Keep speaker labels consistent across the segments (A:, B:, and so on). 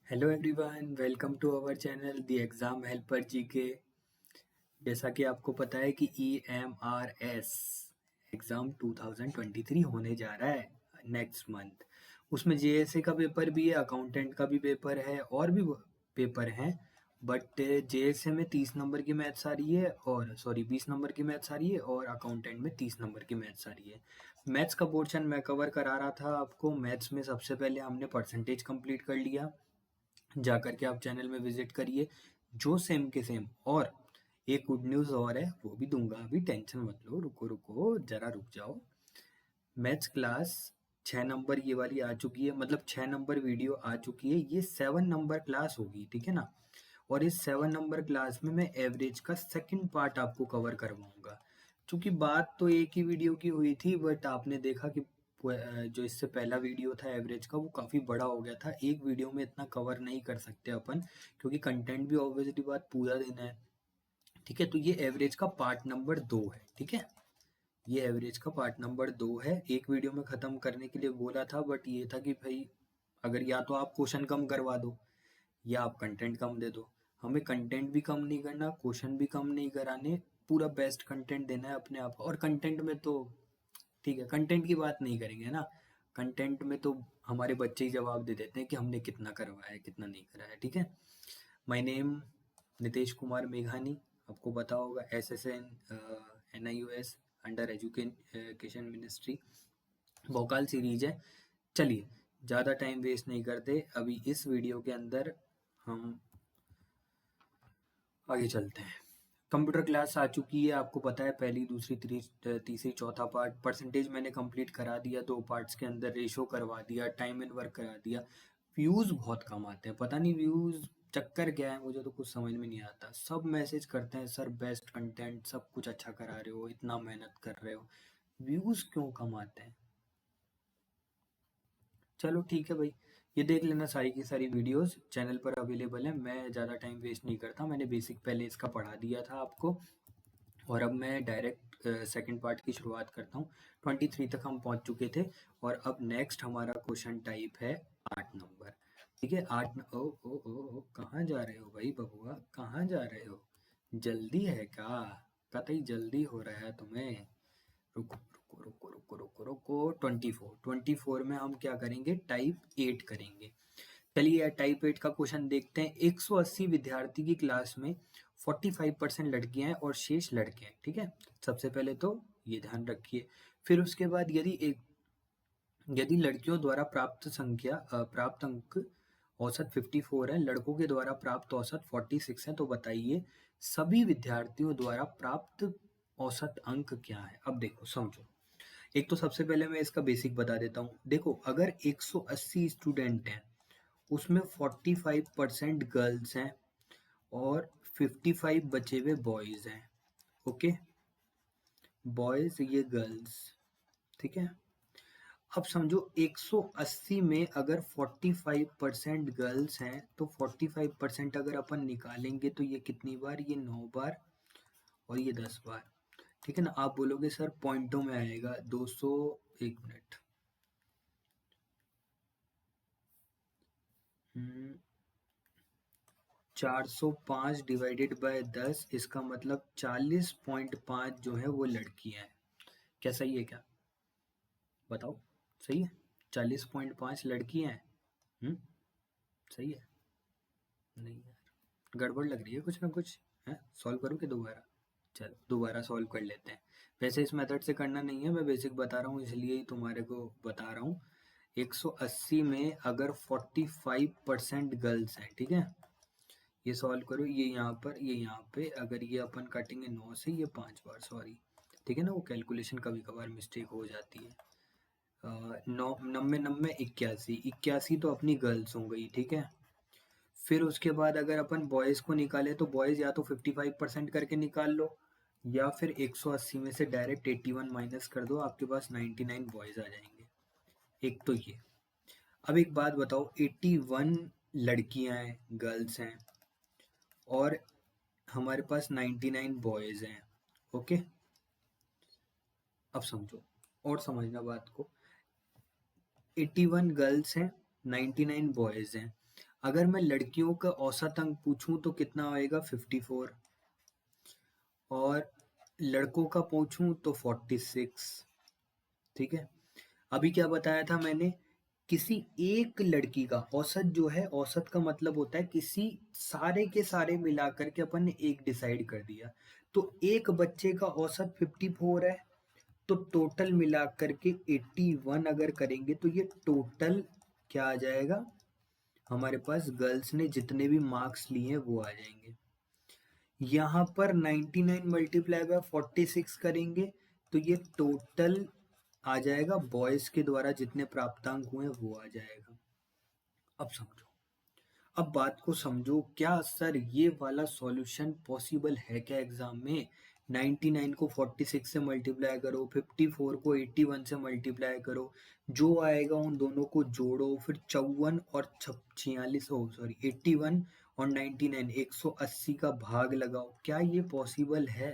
A: Hello everyone, welcome to our channel the exam helper GK. जैसा कि आपको पता है कि EMRS एग्ज़ाम 2023 होने जा रहा है नेक्स्ट मंथ। उसमें JSA का पेपर भी है, अकाउंटेंट का भी पेपर है और भी पेपर हैं। बट JSA में 30 नंबर की मैथ्स आ रही है और 20 नंबर की मैथ्स आ रही है और अकाउंटेंट में 30 नंबर की मैथ्स आ रही है। मैथ्स का पोर्शन मैं कवर करा रहा था आपको। मैथ्स में सबसे पहले हमने परसेंटेज कंप्लीट कर लिया। जाकर के आप चैनल में विजिट करिए, जो सेम के सेम। और एक गुड न्यूज़ और है, वो भी दूंगा। अभी टेंशन मत लो, रुको रुको जरा रुक जाओ। मैथ्स क्लास 6 नंबर ये वाली आ चुकी है, मतलब 6 नंबर वीडियो आ चुकी है। ये 7 नंबर क्लास होगी, ठीक है ना। और इस 7 नंबर क्लास में मैं एवरेज का सेकंड पार्ट आपको कवर करवाऊंगा। क्योंकि बात तो एक ही वीडियो की हुई थी, बट आपने देखा कि जो इससे पहला वीडियो था एवरेज का, वो काफ़ी बड़ा हो गया था। एक वीडियो में इतना कवर नहीं कर सकते अपन, क्योंकि कंटेंट भी ऑब्वियसली बात पूरा देना है। ठीक है, तो ये एवरेज का पार्ट नंबर 2 है। ठीक है, ये एवरेज का पार्ट नंबर 2 है। एक वीडियो में ख़त्म करने के लिए बोला था, बट ये था कि भाई अगर या तो आप क्वेश्चन कम करवा दो या आप कंटेंट कम दे दो। हमें कंटेंट भी कम नहीं करना, क्वेश्चन भी कम नहीं कराने, पूरा बेस्ट कंटेंट देना है अपने आप को। और कंटेंट में तो ठीक है, कंटेंट की बात नहीं करेंगे ना। कंटेंट में तो हमारे बच्चे ही जवाब दे देते हैं कि हमने कितना करवाया है कितना नहीं कराया। ठीक है, माय नेम नितेश कुमार मेघानी। आपको पता होगा, SSN NIOS under education ministry Bhokaal series है। चलिए, ज़्यादा टाइम वेस्ट नहीं करते, अभी इस वीडियो के अंदर हम आगे चलते हैं। कंप्यूटर क्लास आ चुकी है, आपको पता है। पहली, दूसरी, तीसरी, चौथा पार्ट परसेंटेज मैंने कंप्लीट करा दिया। 2 पार्ट्स के अंदर रेशो करवा दिया, टाइम एंड वर्क करा दिया। व्यूज़ बहुत कम आते हैं, पता नहीं व्यूज़ चक्कर क्या है, मुझे तो कुछ समझ में नहीं आता। सब मैसेज करते हैं, सर बेस्ट कंटेंट, सब कुछ अच्छा करा रहे हो, इतना मेहनत कर रहे हो, व्यूज़ क्यों कम आते हैं। चलो ठीक है भाई, ये देख लेना, सारी की सारी वीडियोस चैनल पर अवेलेबल है। मैं ज़्यादा टाइम वेस्ट नहीं करता, मैंने बेसिक पहले इसका पढ़ा दिया था आपको। और अब मैं डायरेक्ट सेकंड पार्ट की शुरुआत करता हूँ। 23 तक हम पहुँच चुके थे और अब नेक्स्ट हमारा क्वेश्चन टाइप है 8 नंबर। ठीक है, ओ ओ ओ ओ कहाँ जा रहे हो भाई बबुआ, कहाँ जा रहे हो? जल्दी है क्या? कतई जल्दी हो रहा है तुम्हें? रुको रुको रुको रुको रुको रुको 24 में हम क्या करेंगे, टाइप 8 करेंगे। चलिए टाइप 8 का क्वेश्चन देखते हैं। 180 विद्यार्थी की क्लास में 45% लड़कियां हैं और शेष लड़के हैं। ठीक है, सबसे पहले तो ये ध्यान रखिए। फिर उसके बाद यदि लड़कियों द्वारा प्राप्त अंक औसत 54 है, लड़कों के द्वारा प्राप्त औसत 46 है, तो बताइए सभी विद्यार्थियों द्वारा प्राप्त औसत अंक क्या है। अब देखो समझो, एक तो सबसे पहले मैं इसका बेसिक बता देता हूँ। देखो, अगर 180 स्टूडेंट हैं, उसमें 45% गर्ल्स हैं और 55 बचे हुए बॉयज़ हैं। ओके, बॉयज़ ये गर्ल्स। ठीक है, अब समझो 180 में अगर 45% गर्ल्स हैं, तो 45% अगर अपन निकालेंगे तो ये कितनी बार, ये 9 बार और ये 10 बार। ठीक है ना। आप बोलोगे सर पॉइंटों में आएगा 200, एक मिनट, 405 डिवाइडेड बाय 10, इसका मतलब 40.5 जो है वो लड़कियां हैं। क्या सही है क्या? बताओ, सही है? 40.5 लड़कियां हैं। सही है? नहीं यार, गड़बड़ लग रही है कुछ ना कुछ। है, सॉल्व करूँ कि दोबारा? चलो दोबारा सॉल्व कर लेते हैं। वैसे इस मेथड से करना नहीं है, मैं बेसिक बता रहा हूँ इसलिए ही तुम्हारे को बता रहा हूँ। 180 में अगर 45% गर्ल्स हैं, ठीक है, ये सॉल्व करो, ये यहाँ पर, ये यहाँ पे, अगर ये अपन काटेंगे 9 से, ये 5 बार, सॉरी। ठीक है ना, वो कैलकुलेशन कभी कभार मिस्टेक हो जाती है। 90 81, 81 तो अपनी गर्ल्स हो गई। ठीक है, फिर उसके बाद अगर अपन बॉयज़ को निकाले, तो बॉयज़ या तो 55% करके निकाल लो, या फिर 180 में से डायरेक्ट 81 माइनस कर दो, आपके पास 99 बॉयज़ आ जाएंगे। एक तो ये। अब एक बात बताओ, 81 लड़कियां हैं, गर्ल्स हैं, और हमारे पास 99 बॉयज़ हैं। ओके, अब समझो और समझना बात को। 81 गर्ल्स हैं, 99 बॉयज़ हैं। अगर मैं लड़कियों का औसत अंक पूछूं तो कितना आएगा 54, और लड़कों का पूछूं तो 46। ठीक है, अभी क्या बताया था मैंने, किसी एक लड़की का औसत जो है, औसत का मतलब होता है किसी सारे के सारे मिलाकर के अपन ने एक डिसाइड कर दिया। तो एक बच्चे का औसत 54 है, तो टोटल मिलाकर के 81 अगर करेंगे तो ये टोटल क्या आ जाएगा, हमारे पास गर्ल्स ने जितने भी मार्क्स लिए हैं वो आ जाएंगे। यहाँ पर 99 मल्टीप्लाई बाय 46 करेंगे तो ये टोटल आ जाएगा बॉयज के द्वारा जितने प्राप्तांक हुए हैं वो आ जाएगा। अब समझो, अब बात को समझो, क्या सर ये वाला सॉल्यूशन पॉसिबल है क्या एग्जाम में? 99 को 46 से मल्टीप्लाई करो, 54 को 81 से मल्टीप्लाई करो, जो आएगा उन दोनों को जोड़ो, फिर 54 और 46, ओ सॉरी 81 और 99 180 का भाग लगाओ। क्या ये पॉसिबल है?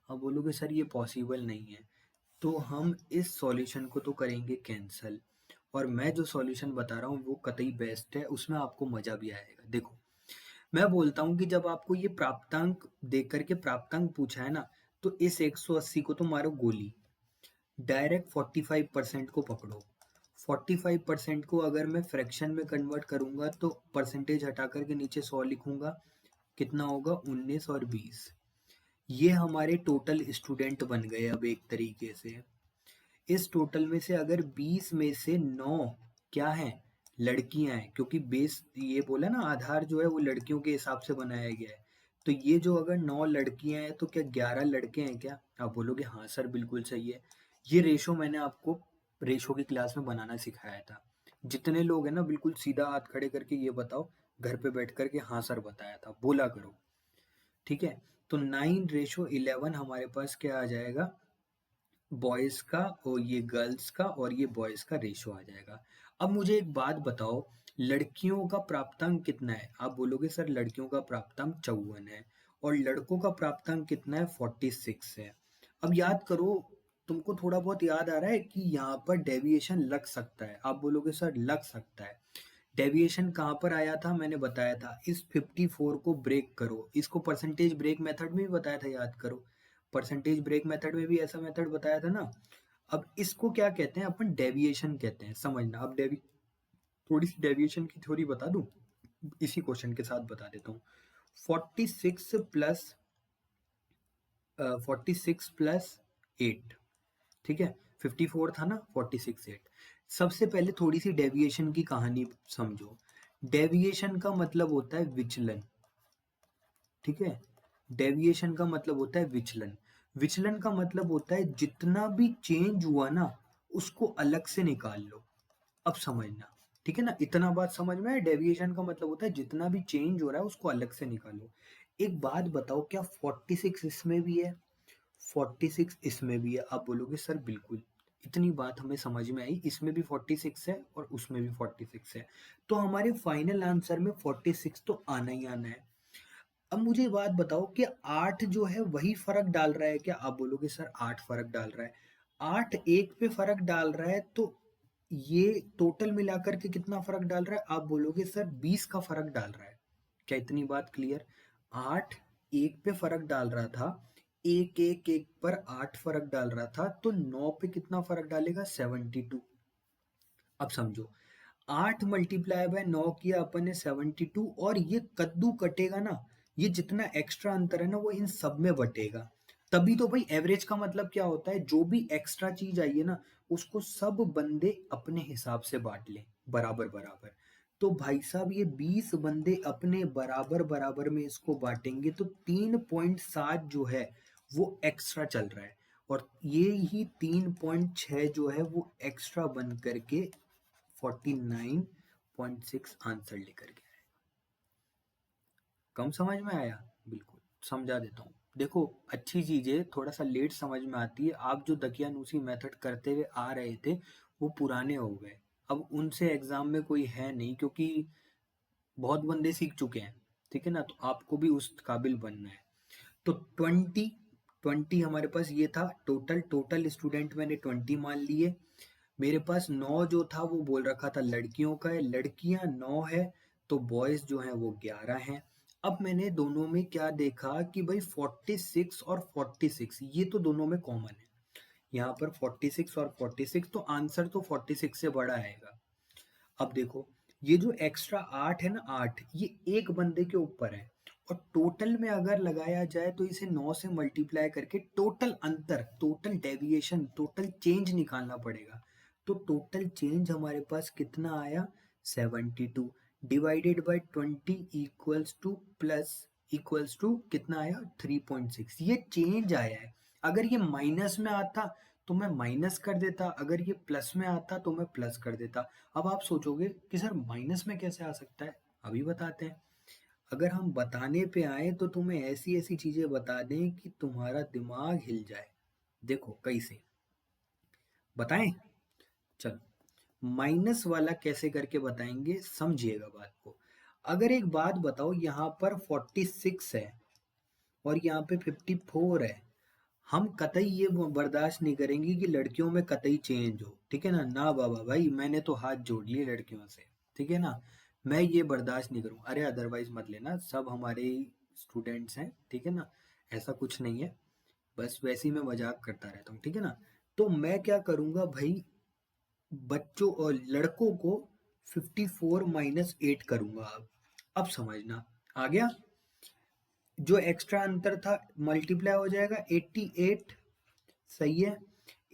A: अब बोलोगे सर ये पॉसिबल नहीं है, तो हम इस सॉल्यूशन को तो करेंगे कैंसिल, और मैं जो सॉल्यूशन बता रहा हूँ वो कतई बेस्ट है, उसमें आपको मजा भी आएगा। देखो, मैं बोलता हूँ कि जब आपको ये प्राप्तांक देख करके प्राप्तांक पूछा है ना, तो इस 180 को तो मारो गोली, डायरेक्ट 45% को पकड़ो। 45% को अगर मैं फ्रैक्शन में कन्वर्ट करूंगा तो परसेंटेज हटा करके नीचे 100 लिखूंगा, कितना होगा 19 और 20। ये हमारे टोटल स्टूडेंट बन गए। अब एक तरीके से इस टोटल में से अगर 20 में से 9 क्या है, लड़कियां हैं, क्योंकि बेस ये बोला ना आधार जो है वो लड़कियों के हिसाब से बनाया गया है, तो ये जो अगर 9 लड़कियां हैं तो क्या 11 लड़के हैं क्या? आप बोलोगे हाँ सर बिल्कुल सही है। ये रेशो मैंने आपको रेशो की क्लास में बनाना सिखाया था। जितने लोग हैं ना बिल्कुल सीधा हाथ खड़े करके ये बताओ, घर पे बैठ करके हाँ सर बताया था बोला करो। ठीक है, तो 9:11 हमारे पास क्या आ जाएगा, बॉयज का और ये गर्ल्स का और ये बॉयज का रेशो आ जाएगा। अब मुझे एक बात बताओ, लड़कियों का प्राप्तांक कितना है? आप बोलोगे सर लड़कियों का प्राप्तांक 54 है और लड़कों का प्राप्तांक कितना है, 46 है। अब याद करो, तुमको थोड़ा बहुत याद आ रहा है कि यहाँ पर डेविएशन लग सकता है? आप बोलोगे सर लग सकता है। डेविएशन कहाँ पर आया था, मैंने बताया था इस 54 को ब्रेक करो, इसको परसेंटेज ब्रेक मेथड में भी बताया था, याद करो। परसेंटेज ब्रेक मेथड में भी ऐसा मेथड बताया था ना। अब इसको क्या कहते हैं, अपन डेविएशन कहते हैं, समझना। अब थोड़ी सी डेविएशन की थ्योरी बता दूं, इसी क्वेश्चन के साथ बता देता हूँ। 46 प्लस 8, ठीक है, 54 था ना, 46 8। सबसे पहले थोड़ी सी डेविएशन की कहानी समझो। डेविएशन का मतलब होता है विचलन, ठीक है, डेविएशन का मतलब होता है विचलन। विचलन का मतलब होता है जितना भी चेंज हुआ ना उसको अलग से निकाल लो। अब समझना, ठीक है ना, इतना बात समझ में आया? डेविएशन का मतलब होता है जितना भी चेंज हो रहा है उसको अलग से निकालो। एक बात बताओ, क्या 46 इसमें भी है, 46 इसमें भी है? आप बोलोगे सर बिल्कुल। इतनी बात हमें समझ में आई, इसमें भी 46 है और उसमें भी 46 है, तो हमारे फाइनल आंसर में 46 तो आना ही आना है। अब मुझे बात बताओ कि 8 जो है वही फर्क डाल रहा है क्या? आप बोलोगे सर 8 फर्क डाल रहा है। 8 1 पे फर्क डाल रहा है, तो ये टोटल मिलाकर के कितना फर्क डाल रहा है? आप बोलोगे सर 20 का फर्क डाल रहा है। क्या इतनी बात क्लियर? 8 1 पे फर्क डाल रहा था, एक एक एक पर 8 फर्क डाल रहा था, तो 9 पे कितना फर्क डालेगा, 72। अब समझो, 8 मल्टीप्लाई बाय 9 किया अपन ने 72, और ये कद्दू कटेगा ना, ये जितना एक्स्ट्रा अंतर है ना वो इन सब में बटेगा। तभी तो भाई एवरेज का मतलब क्या होता है, जो भी एक्स्ट्रा चीज आई है ना उसको सब बंदे अपने हिसाब से बांट लें बराबर बराबर। तो भाई साहब ये 20 बंदे अपने बराबर बराबर में इसको बांटेंगे, तो 3.7 जो है वो एक्स्ट्रा चल रहा है, और ये ही 3.6 जो है वो एक्स्ट्रा बन करके 49.6 आंसर लेकर के आए। कम समझ में आया? बिल्कुल समझा देता हूँ। देखो, अच्छी चीजें थोड़ा सा लेट समझ में आती है। आप जो दकियानूसी मेथड करते हुए आ रहे थे वो पुराने हो गए, अब उनसे एग्जाम में कोई है नहीं, क्योंकि बहुत बंदे सीख चुके हैं। ठीक है ना, तो आपको भी उस काबिल बनना है। तो 20 हमारे पास ये था टोटल स्टूडेंट मैंने 20 मान लिए। मेरे पास 9 जो था वो बोल रखा था लड़कियों का है, लड़कियां 9 है, तो बॉयज जो हैं वो 11 हैं। अब मैंने दोनों में क्या देखा कि भाई 46 और 46 ये तो दोनों में कॉमन है, यहाँ पर 46 और 46, तो आंसर तो 46 से बड़ा आएगा। अब देखो ये जो एक्स्ट्रा 8 है ना, 8 ये एक बंदे के ऊपर है, और टोटल में अगर लगाया जाए तो इसे 9 से मल्टीप्लाई करके टोटल अंतर, टोटल डेविएशन, टोटल चेंज निकालना पड़ेगा। तो टोटल चेंज हमारे पास कितना आया, 72 divided by 20 equals to plus equals to कितना आया, 3.6। ये चेंज आया है। अगर ये माइनस में आता तो मैं माइनस कर देता, अगर ये प्लस में आता तो मैं प्लस कर देता। अब आप सोचोगे कि सर माइनस में कैसे आ सकता है, अभी बताते हैं। अगर हम बताने पे आए तो तुम्हें ऐसी ऐसी चीजें बता दें कि तुम्हारा दिमाग हिल जाए। देखो कैसे बताएं, चलो माइनस वाला कैसे करके बताएंगे, समझिएगा बात को। अगर एक बात बताओ, यहाँ पर 46 है और यहाँ पे 54 है, हम कतई ये बर्दाश्त नहीं करेंगे कि लड़कियों में कतई चेंज हो, ठीक है ना, ना बाबा भाई, मैंने तो हाथ जोड़ लिए लड़कियों से, ठीक है ना, मैं ये बर्दाश्त नहीं करूँ। अरे अदरवाइज मत लेना, सब हमारे स्टूडेंट्स हैं, ठीक है ना, ऐसा कुछ नहीं है, बस वैसे ही मैं मजाक करता रहता हूँ, ठीक है ना। तो मैं क्या करूँगा भाई, बच्चों और लड़कों को 54 माइनस 8 करूँगा। अब समझना आ गया, जो एक्स्ट्रा अंतर था मल्टीप्लाई हो जाएगा 88, सही है।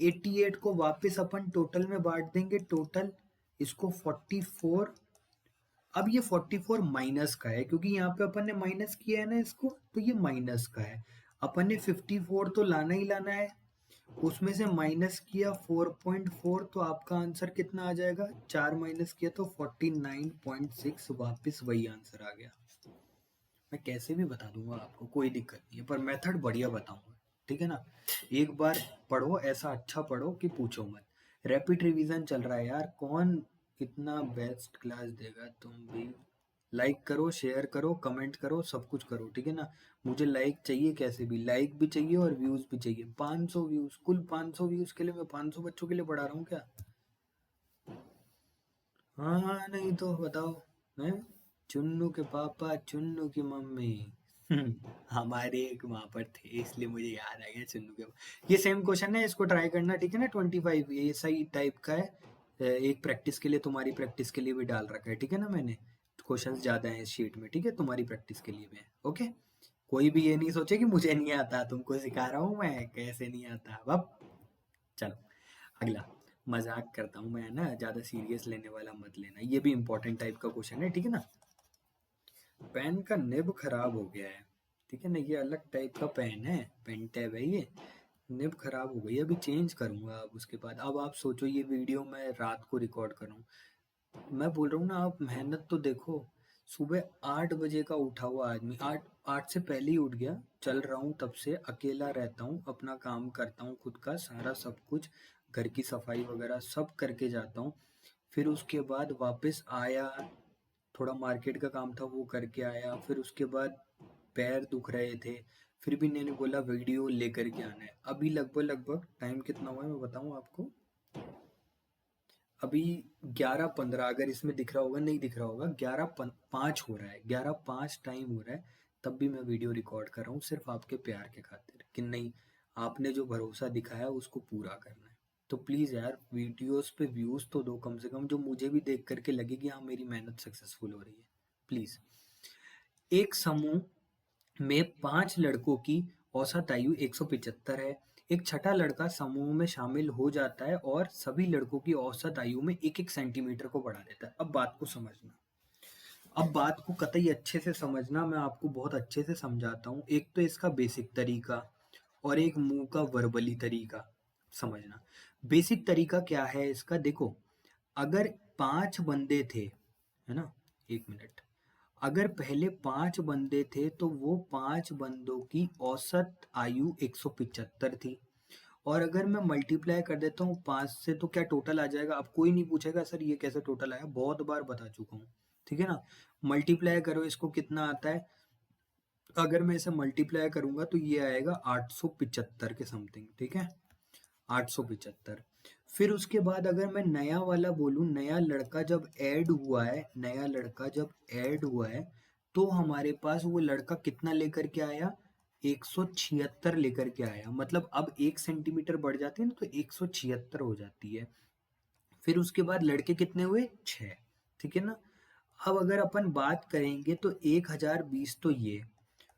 A: 88 को वापस अपन टोटल में बांट देंगे, टोटल इसको 44। अब ये 44 माइनस का है, क्योंकि यहाँ पे अपन ने माइनस किया है ना इसको, तो ये माइनस का है। अपन ने 54 तो लाना ही लाना है, उसमें से माइनस किया 4.4, तो आपका आंसर कितना आ जाएगा, 4 माइनस किया तो 49.6, वापस वही आंसर आ गया। मैं कैसे भी बता दूंगा आपको, कोई दिक्कत नहीं है, पर मेथड बढ़िया बताऊंगा, ठीक है ना। एक बार पढ़ो, ऐसा अच्छा पढ़ो कि पूछो मत। रैपिड रिवीजन चल रहा है यार, कौन इतना बेस्ट क्लास देगा, तुम भी लाइक करो, शेयर करो, कमेंट करो, सब कुछ करो, ठीक है ना। मुझे लाइक चाहिए, कैसे भी लाइक भी चाहिए और व्यूज भी चाहिए। 500 व्यूज, कुल 500 व्यूज के लिए मैं 500 बच्चों के लिए पढ़ा रहा हूँ क्या। हाँ हाँ, नहीं तो बताओ, हैं, चुन्नू के पापा चुन्नू की मम्मी। हमारे एक वहां पर थे, इसलिए मुझे याद आ गया चुन्नू के ये सेम क्वेश्चन है, इसको ट्राई करना, ठीक है ना। 25 ये सही टाइप का है, एक प्रैक्टिस के लिए, तुम्हारी प्रैक्टिस के लिए भी डाल रखा है, ठीक है ना मैंने। क्वेश्चंस ज्यादा हैं इस शीट में, ठीक है, तुम्हारी प्रैक्टिस के लिए भी है, ओके। कोई भी ये नहीं सोचे कि मुझे नहीं आता, तुमको सिखा रहा हूँ मैं, कैसे नहीं आता अब। चलो अगला, मजाक करता हूँ मैं ना, ज्यादा सीरियस लेने वाला मत लेना, ये भी इंपॉर्टेंट टाइप का क्वेश्चन है, ठीक है ना। पेन का निब खराब हो गया है, ठीक है ना, ये अलग टाइप का पेन है, पेन टैब है ये, निब खराब हो गई, अभी चेंज करूंगा। अब उसके बाद अब आप सोचो ये वीडियो मैं रात को रिकॉर्ड करूँ, मैं बोल रहा हूँ ना, आप मेहनत तो देखो। सुबह 8 बजे का उठा हुआ आदमी, 8 से पहले ही उठ गया, चल रहा हूँ तब से, अकेला रहता हूँ, अपना काम करता हूँ खुद का सारा सब कुछ, घर की सफाई वगैरह सब करके जाता हूँ। फिर उसके बाद वापस आया, थोड़ा मार्केट का काम था वो करके आया, फिर उसके बाद पैर दुख रहे थे, फिर भी मैंने बोला वीडियो लेकर के आना है। अभी लगभग लगभग टाइम कितना हुआ है मैं बताऊँ आपको, अभी 11:15, अगर इसमें दिख रहा होगा, नहीं दिख रहा होगा, 11:05 हो रहा है, 11:05 टाइम हो रहा है, तब भी मैं वीडियो रिकॉर्ड कर रहा हूँ, सिर्फ आपके प्यार के खातिर, कि नहीं आपने जो भरोसा दिखाया उसको पूरा करना है। तो प्लीज़ यार वीडियोस पे व्यूज़ तो दो कम से कम, जो मुझे भी देख करके लगे कि हाँ मेरी मेहनत सक्सेसफुल हो रही है, प्लीज़। एक समूह में 5 लड़कों की औसत आयु 175 है। एक छठा लड़का समूह में शामिल हो जाता है और सभी लड़कों की औसत आयु में 1-1 सेंटीमीटर को बढ़ा देता है। अब बात को समझना, अब बात को कतई अच्छे से समझना, मैं आपको बहुत अच्छे से समझाता हूँ। एक तो इसका बेसिक तरीका और एक मुंह का वर्बली तरीका समझना। बेसिक तरीका क्या है इसका, देखो, अगर 5 बंदे थे, है ना, 1 मिनट, अगर पहले 5 बंदे थे तो वो 5 बंदों की औसत आयु 175 थी, और अगर मैं मल्टीप्लाई कर देता हूँ 5 से तो क्या टोटल आ जाएगा। अब कोई नहीं पूछेगा सर ये कैसे टोटल आया, बहुत बार बता चुका हूँ, ठीक है ना। मल्टीप्लाई करो, इसको कितना आता है, अगर मैं इसे मल्टीप्लाई करूंगा तो ये आएगा 875 के समथिंग, ठीक है, 875। फिर उसके बाद अगर मैं नया वाला बोलूँ, नया लड़का जब ऐड हुआ है, नया लड़का जब ऐड हुआ है, तो हमारे पास वो लड़का कितना लेकर के आया, 176 लेकर के आया। मतलब अब 1 सेंटीमीटर बढ़ जाती है ना, तो 176 हो जाती है। फिर उसके बाद लड़के कितने हुए, 6। ठीक है ना। अब अगर अपन बात करेंगे तो 1020 तो ये,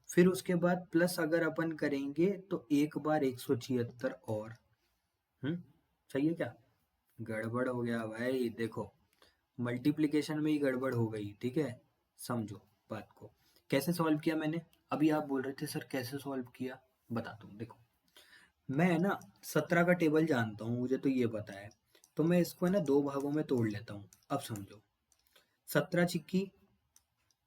A: फिर उसके बाद प्लस अगर अपन करेंगे तो एक बार 176 और। सही है क्या? गड़बड़ हो गया भाई, देखो मल्टीप्लिकेशन में ही गड़बड़ हो गई। ठीक है, समझो बात को। कैसे सॉल्व किया मैंने? अभी आप बोल रहे थे सर कैसे सॉल्व किया, बताता हूँ। देखो मैं ना 17 का टेबल जानता हूँ, मुझे तो ये पता है। तो मैं इसको है ना 2 भागों में तोड़ लेता हूँ। अब समझो, 17 छिक्की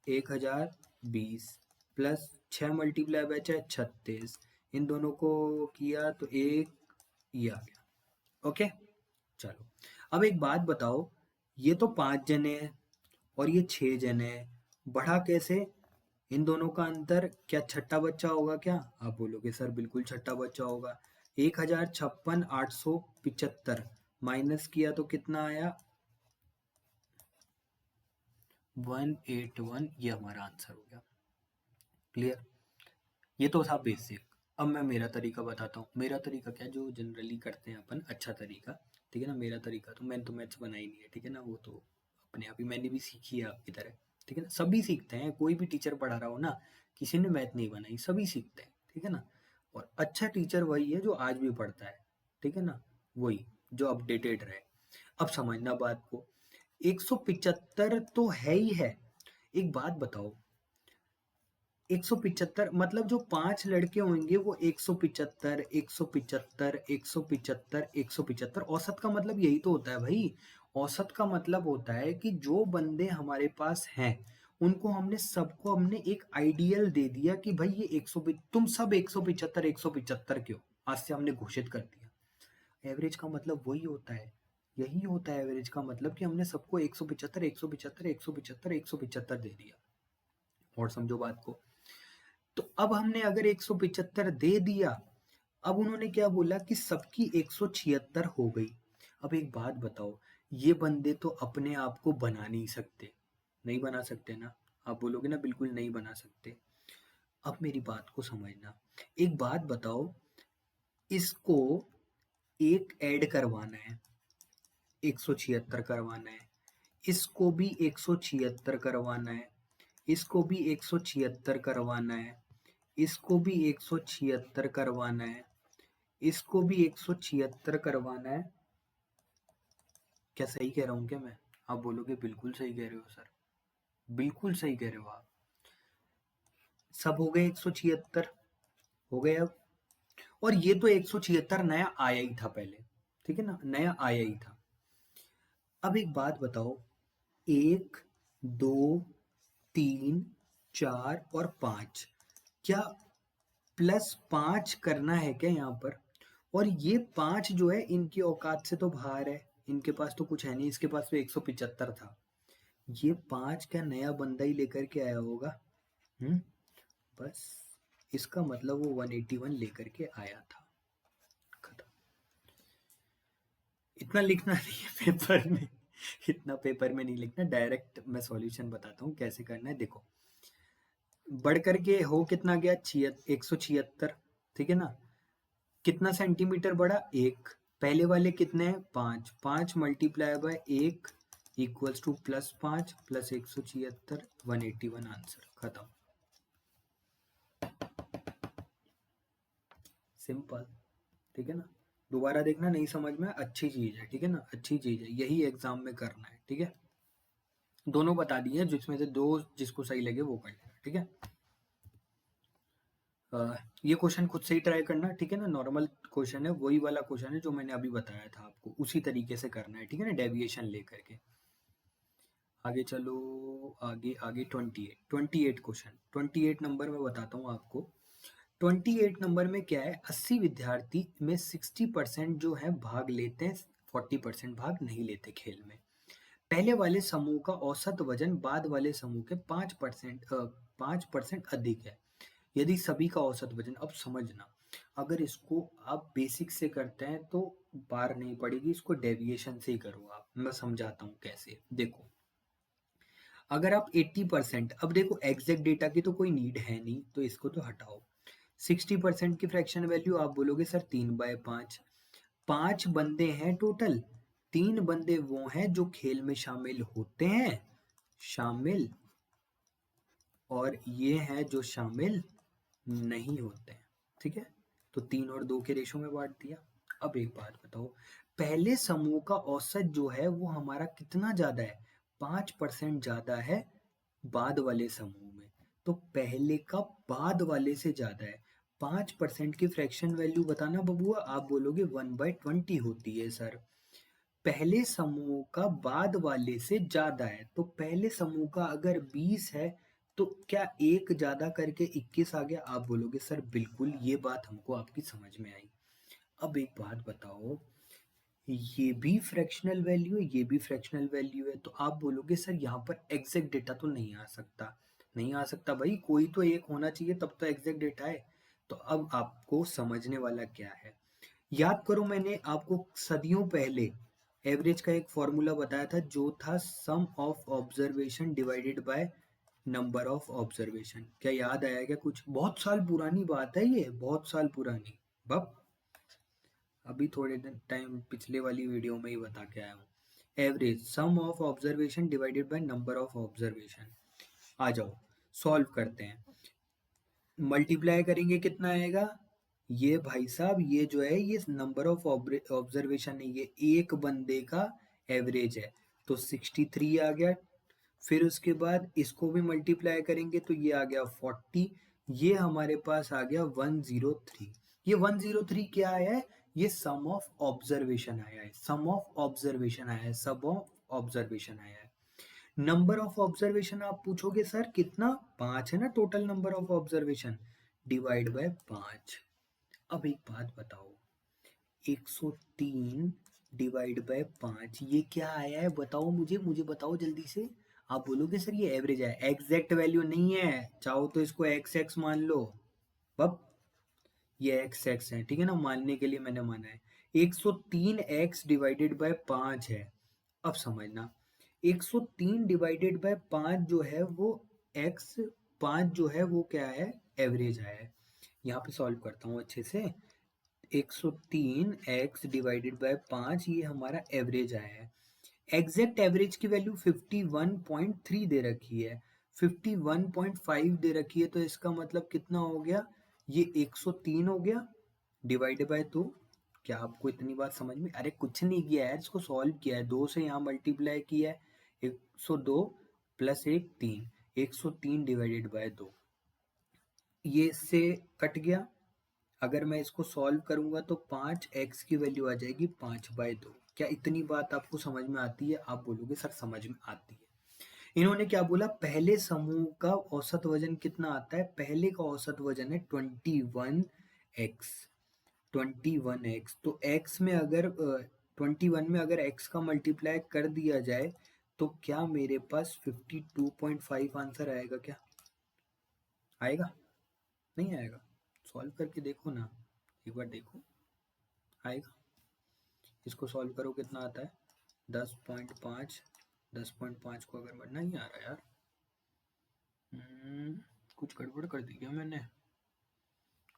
A: 1020 प्लस 6 मल्टीप्लाई बाय 36, इन दोनों को किया तो एक ये आ गया। ओके, चलो अब एक बात बताओ, ये तो 5 जने हैं और ये 6 जने हैं, बढ़ा कैसे? इन दोनों का अंतर क्या छठा बच्चा होगा क्या? आप बोलोगे सर बिल्कुल छठा बच्चा होगा। 1056 875 माइनस किया तो कितना आया, 181। ये हमारा आंसर हो गया। क्लियर? ये तो था बेसिक। अब मैं मेरा तरीका बताता हूँ। मेरा तरीका क्या, जो जनरली करते हैं अपन, अच्छा तरीका। ठीक है ना, मेरा तरीका तो मैंने तो मैथ्स बनाई नहीं है। ठीक है ना, वो तो अपने आप ही मैंने भी सीखी है आपकी तरह। ठीक है ना, सभी सीखते हैं, कोई भी टीचर पढ़ा रहा हो ना, किसी ने मैथ नहीं बनाई, सभी सीखते हैं। ठीक है ना, और अच्छा टीचर वही है जो आज भी पढ़ता है। ठीक है ना, वही जो अपडेटेड रहे। अब समझना बात को, 175 तो है ही है। एक बात बताओ, 175 मतलब जो 5 लड़के होंगे वो 175 175 175 175, औसत का मतलब यही तो होता है भाई। औसत का मतलब होता है कि जो बंदे हमारे पास हैं उनको हमने एक आइडियल दे दिया कि भाई ये 100, तुम सब 175 175 क्यों, आज से हमने घोषित कर दिया। एवरेज का मतलब वही होता है, यही होता है एवरेज का मतलब, कि हमने सबको 175 175 175 175 दे दिया। और समझो बात को, तो अब हमने अगर 175 दे दिया, अब उन्होंने क्या बोला कि सबकी 176 हो गई। अब एक बात बताओ, ये बंदे तो अपने आप को बना नहीं सकते, नहीं बना सकते ना? आप बोलोगे ना बिल्कुल नहीं बना सकते। अब मेरी बात को समझना, एक बात बताओ, इसको एक ऐड करवाना है, 176 करवाना है, इसको भी 176 करवाना है, इसको भी 176 करवाना है, इसको भी 176 करवाना है, इसको भी 176 करवाना है। क्या सही कह रहा हूँ क्या मैं? आप बोलोगे बिल्कुल सही कह रहे हो सर, बिल्कुल सही कह रहे हो आप। सब हो गए 176, हो गए अब। और ये तो 176 नया आया ही था पहले। ठीक है ना, नया आया ही था। अब एक बात बताओ, 1 2 3 4 और 5, क्या +5 करना है क्या यहाँ पर? और ये 5 जो है इनकी औकात से तो बाहर है, इनके पास तो कुछ है नहीं, इसके पास तो 175 था। ये 5 क्या नया बंदा ही लेकर के आया होगा? हम्म, बस इसका मतलब वो 181 लेकर के आया था। खत्म। इतना लिखना नहीं है पेपर में, इतना पेपर में नहीं लिखना, डायरेक्ट मैं सॉल्यूशन बताता हूँ कैसे करना है। देखो, बढ़ करके हो कितना गया, 176। ठीक है ना, कितना सेंटीमीटर बढ़ा, 1। पहले वाले कितने हैं, 5, 5 multiply by 1 equals to +5 plus 176, 181 answer. खत्म, सिंपल। ठीक है ना, दोबारा देखना, नहीं समझ में, अच्छी चीज है। ठीक है ना, अच्छी चीज है, यही एग्जाम में करना है। ठीक है, दोनों बता दिए, जिसमें से दो जिसको सही लगे वो कर लेगा। ठीक है, ये क्वेश्चन खुद से ही ट्राई करना। ठीक है ना, नॉर्मल क्वेश्चन है, वही वाला क्वेश्चन है जो मैंने अभी बताया था आपको, उसी तरीके से करना है। ठीक है ना, डेविएशन लेकर के। आगे चलो, आगे आगे 28 क्वेश्चन, 28 नंबर में बताता हूँ आपको। 28 नंबर में क्या है, 80 विद्यार्थी में 60% जो है भाग लेते हैं, 40% भाग नहीं लेते खेल में। पहले वाले समूह का औसत वजन बाद वाले समूह के 5% अधिक है, यदि सभी का औसत वजन। अब समझना, अगर इसको आप बेसिक से करते हैं तो बार नहीं पड़ेगी, इसको डेविएशन से ही करो आप। मैं समझाता हूँ कैसे। देखो, अगर आप 80%, अब देखो एग्जैक्ट डेटा की तो कोई नीड है नहीं, तो इसको तो हटाओ। 60% की फ्रैक्शन वैल्यू आप बोलोगे सर 3/5। 5 बंदे हैं टोटल, 3 बंदे वो हैं जो खेल में शामिल होते हैं, शामिल, और ये हैं जो शामिल नहीं होते हैं। ठीक है, तो 3 और 2 के रेशो में बांट दिया। अब एक बात बताओ, पहले समूह का औसत जो है वो हमारा कितना ज्यादा है? 5% ज्यादा है बाद वाले समूह में। तो पहले का बाद वाले से ज्यादा है। 5% की फ्रैक्शन वैल्यू बताना बबुआ। आप बोलोगे 1/20 होती है सर। पहले समूह का बाद वाले से ज्यादा है, तो पहले समूह का अगर 20 है तो क्या एक ज्यादा करके 21 आ गया? आप बोलोगे सर बिल्कुल, ये बात हमको आपकी समझ में आई। अब एक बात बताओ, ये भी फ्रैक्शनल वैल्यू है, ये भी फ्रैक्शनल वैल्यू है, तो आप बोलोगे सर यहाँ पर एग्जैक्ट डेटा तो नहीं आ सकता। नहीं आ सकता भाई, कोई तो एक होना चाहिए तब तो एग्जैक्ट डेटा है। तो अब आपको समझने वाला क्या है, याद करो मैंने आपको सदियों पहले एवरेज का एक फॉर्मूला बताया था, जो था sum of observation divided by number of observation. क्या याद आया क्या कुछ? बहुत साल पुरानी बात है ये, बहुत साल पुरानी। बब अभी थोड़े दिन टाइम पिछले वाली वीडियो में ही बता के आया हूँ। Average sum of observation divided by number of observation. आ जाओ सॉल्व करते हैं। मल्टीप्लाई करेंगे कितना आएगा? ये भाई साहब, ये जो है ये नंबर ऑफ ऑब्जर्वेशन है, ये एक बंदे का एवरेज है, तो 63 आ गया। फिर उसके बाद इसको भी मल्टीप्लाई करेंगे तो ये आ गया 40। ये हमारे पास आ गया 103। ये 103 क्या आया है? ये सम ऑफ ऑब्जर्वेशन आया है, सम ऑफ ऑब्जर्वेशन आया है, सब ऑफ ऑब्जर्वेशन आया है। नंबर ऑफ ऑब्जर्वेशन आप पूछोगे सर कितना? 5 है ना total number of observation, divide by 5। अब एक बात बताओ, 103 डिवाइड बाय 5 ये क्या आया है? बताओ मुझे, मुझे बताओ जल्दी से। आप बोलोगे सर ये एवरेज है, एग्जैक्ट वैल्यू नहीं है, चाहो तो इसको एक्स एक्स मान लो। अब ये एक्स एक्स है, ठीक है ना, मानने के लिए मैंने माना है। 103 एक्स डिवाइडेड बाय 5 है। अब समझना, 103 डिवाइडेड बाय 5 जो है वो एक्स, 5 जो है वो क्या है? एवरेज आया है। यहाँ पे सॉल्व करता हूँ अच्छे से। 103 एक्स डिवाइडेड बाय 5 ये हमारा एवरेज आया है। एग्जैक्ट एवरेज की वैल्यू 51.3 दे रखी है, 51.5 दे रखी है, तो इसका मतलब कितना हो गया? ये 103 हो गया डिवाइडेड बाय 2। क्या आपको इतनी बात समझ में? अरे कुछ नहीं किया है, इसको सॉल्व किया है, 2 से यहाँ मल्टीप्लाई किया है। 102 प्लस 1 3, 103 डिवाइडेड बाय 2, ये इससे कट गया। अगर मैं इसको सॉल्व करूंगा तो 5x की वैल्यू आ जाएगी 5/2। क्या इतनी बात आपको समझ में आती है? आप बोलोगे सर समझ में आती है। इन्होंने क्या बोला, पहले समूह का औसत वजन कितना आता है? पहले का औसत वजन है 21x। 21x, तो x में अगर 21 में अगर x का मल्टीप्लाई कर दिया जाए तो क्या मेरे पास 52.5 आंसर आएगा? क्या आएगा? नहीं आएगा? सॉल्व करके देखो ना, एक बार देखो, आएगा? इसको सॉल्व करो कितना आता है? 10.5, 10.5 को अगर बढ़ना ही आ रहा है यार। कुछ गड़बड़ कर दी क्या मैंने?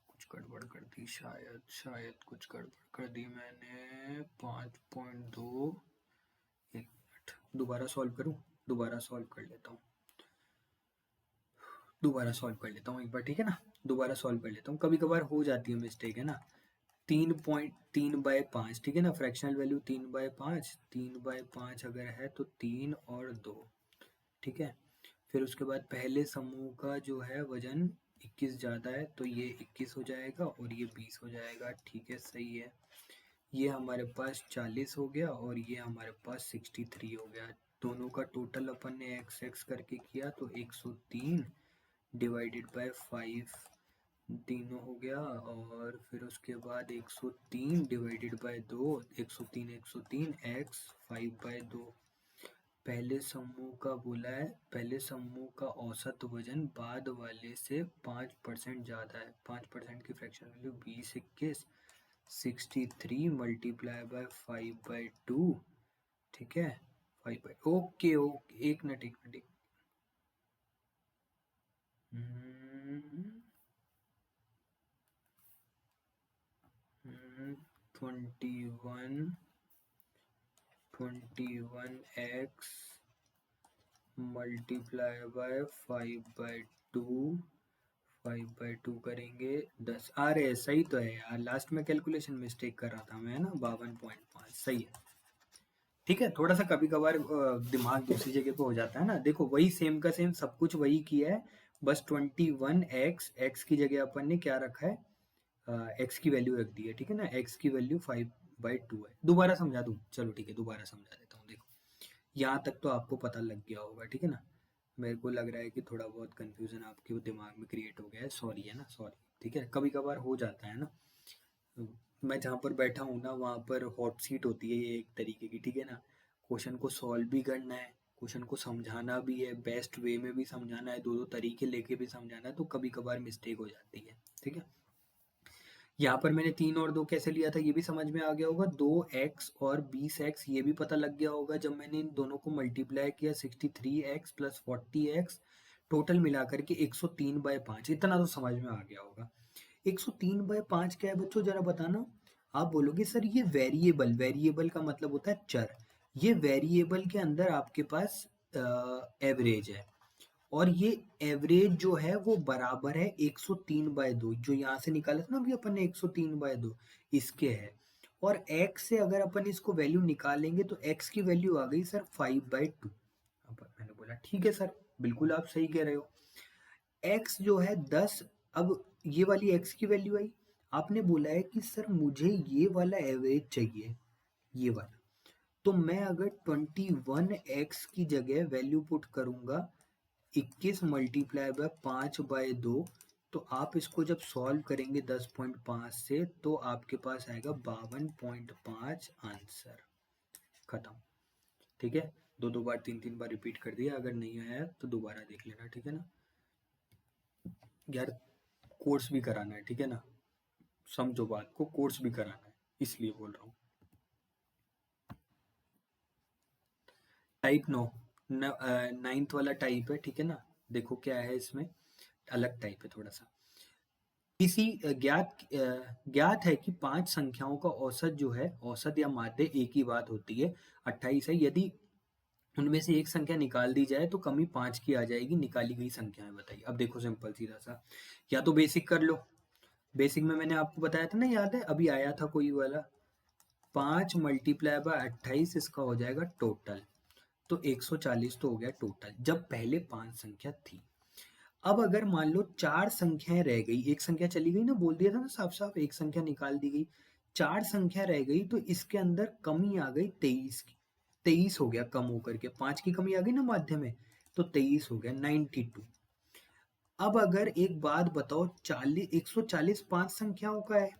A: कुछ गड़बड़ कर दी शायद, शायद कुछ गड़बड़ कर दी मैंने। 5.2, एक मिनट, दोबारा सॉल्व करूं? दोबारा सॉल्व कर लेता हूँ, दोबारा सॉल्व कर लेता हूँ एक बार, ठीक है ना? दोबारा सॉल्व कर लेता हूँ, कभी कभार हो जाती है मिस्टेक, है ना? 3.3/5, ठीक है ना, फ्रैक्शनल वैल्यू 3/5, 3/5 अगर है तो 3 और 2, ठीक है। फिर उसके बाद पहले समूह का जो है वजन 21 ज़्यादा है, तो ये 21 हो जाएगा और ये 20 हो जाएगा, ठीक है, सही है। ये हमारे पास 40 हो गया और ये हमारे पास 63 हो गया। दोनों का टोटल अपन ने एक्स एक्स करके किया तो 103 डिवाइडेड बाय 5 तीनों हो गया, और फिर उसके बाद 103 डिवाइडेड बाय 2, 103 103 एक्स 5/2। पहले समूह का बोला है, पहले समूह का औसत वजन बाद वाले से 5% ज़्यादा है। 5% की फ्रैक्शन वैल्यू 20, 21, 63 मल्टीप्लाई बाय 5/2, ठीक है, 5/, ओके ओके, एक मिनट 21x मल्टीप्लाई बाय 5/2 करेंगे 10। अरे सही तो है यार, लास्ट में कैलकुलेशन मिस्टेक कर रहा था मैं, है ना, 52.5 सही है। ठीक है, थोड़ा सा कभी कभार दिमाग दूसरी जगह पे हो जाता है ना। देखो वही सेम का सेम सब कुछ वही किया है, बस 21x, एक्स की जगह अपन ने क्या रखा है, एक्स की वैल्यू रख दी है, ठीक है ना। एक्स की वैल्यू 5/2 है। दोबारा समझा दूं, चलो ठीक है दोबारा समझा देता हूँ। देखो यहाँ तक तो आपको पता लग गया होगा, ठीक है ना। मेरे को लग रहा है कि थोड़ा बहुत कंफ्यूजन आपके दिमाग में क्रिएट हो गया है, सॉरी, है ना, सॉरी, ठीक है, कभी कभार हो जाता है ना। मैं जहाँ पर बैठा हूँ ना, वहाँ पर हॉट सीट होती है ये एक तरीके की, ठीक है ना। क्वेश्चन को सॉल्व भी करना है, क्वेश्चन को समझाना भी है, बेस्ट वे में भी समझाना है, दो दो तरीके लेके भी समझाना है, तो कभी कभार मिस्टेक हो जाती है, ठीक है। यहाँ पर मैंने 3 और 2 कैसे लिया था ये भी समझ में आ गया होगा। 2x और 20x ये भी पता लग गया होगा जब मैंने इन दोनों को मल्टीप्लाई किया। 63x प्लस 40x टोटल मिलाकर के 103/5, इतना तो समझ में आ गया होगा। 103/5 क्या है बच्चों, जरा बताना। आप बोलोगे सर ये वेरिएबल, वेरिएबल का मतलब होता है चर। ये वेरिएबल के अंदर आपके पास एवरेज है, और ये एवरेज जो है वो बराबर है 103/2, जो यहाँ से निकाला था ना अभी अपन ने 103/2, इसके है। और x से अगर अपन इसको वैल्यू निकालेंगे तो x की वैल्यू आ गई सर 5/2। अब मैंने बोला ठीक है सर, बिल्कुल आप सही कह रहे हो। x जो है 10, अब ये वाली x की वैल्यू आई। आपने बोला है कि सर मुझे ये वाला एवरेज चाहिए, ये वाला। तो मैं अगर 21x की जगह वैल्यू पुट करूंगा 21 मल्टीप्लाई बाय 5/2, तो आप इसको जब सॉल्व करेंगे 10.5 से तो आपके पास आएगा 52.5 आंसर। खत्म, ठीक है। दो दो बार, तीन तीन बार रिपीट कर दिया, अगर नहीं आया तो दोबारा देख लेना, ठीक है ना यार। कोर्स भी कराना है, ठीक है ना, समझो बात को, कोर्स भी कराना है, इसलिए बोल रहा हूँ। टाइप 9, 9th वाला टाइप है, ठीक है ना। देखो क्या है इसमें, अलग टाइप है थोड़ा सा। किसी ज्ञात है कि 5 संख्याओं का औसत जो है, औसत या माध्य एक ही बात होती है, 28 है। यदि उनमें से एक संख्या निकाल दी जाए तो कमी 5 की आ जाएगी। निकाली गई संख्याएं बताइए। अब देखो सिंपल सीधा सा, या तो बेसिक कर लो। बेसिक में मैंने आपको बताया था ना, याद है, अभी आया था कोई वाला, 5 मल्टीप्लाई बाय 28, इसका हो जाएगा टोटल। तो 140 तो हो गया टोटल, जब पहले 5 संख्या थी। अब अगर मान लो 4 संख्याएं रह गई, एक संख्या चली गई ना, बोल दिया था ना साफ साफ, एक संख्या निकाल दी गई, 4 संख्या रह गई, तो इसके अंदर कमी आ गई 23 की। 23 हो गया कम होकर के, 5 की कमी आ गई ना माध्य में, तो 23 हो गया 92। अब अगर एक बात बताओ, 140 5 संख्याओं का है,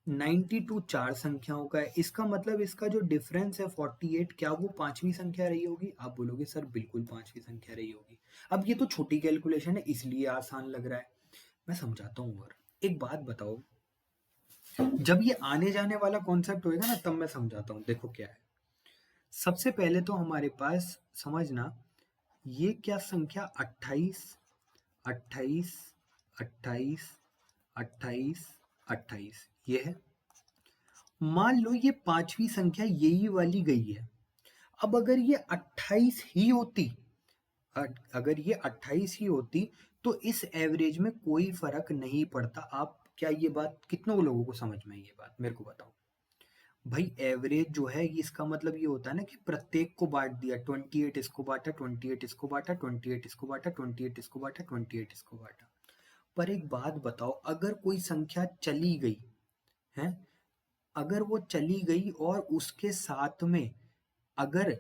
A: 92 4 संख्याओं का है, इसका मतलब इसका जो डिफरेंस है 48, क्या वो पांचवी संख्या रही होगी? आप बोलोगे सर बिल्कुल पांचवी संख्या रही होगी। अब ये तो छोटी कैलकुलेशन है इसलिए आसान लग रहा है, मैं समझाता हूँ। और एक बात बताओ, जब ये आने जाने वाला कॉन्सेप्ट होएगा ना तब मैं समझाता हूँ। देखो क्या है, सबसे पहले तो हमारे पास समझना, ये क्या संख्या 28, 28, 28, 28, 28 ये है। मान लो ये पांचवी संख्या यही वाली गई है। अब अगर ये 28 ही होती, अगर ये 28 ही होती तो इस एवरेज में कोई फर्क नहीं पड़ता। आप क्या ये बात कितनों लोगों को समझ में आई ये बात, मेरे को बताओ भाई। एवरेज जो है इसका मतलब ये होता है ना कि प्रत्येक को बांट दिया, 28 इसको बांटा, 28 इसको बांटा, 28 इसको बांटा, 28 इसको बांटा, 28 इसको बांटा। पर एक बात बताओ, अगर कोई संख्या चली गई है, अगर वो चली गई और उसके साथ में अगर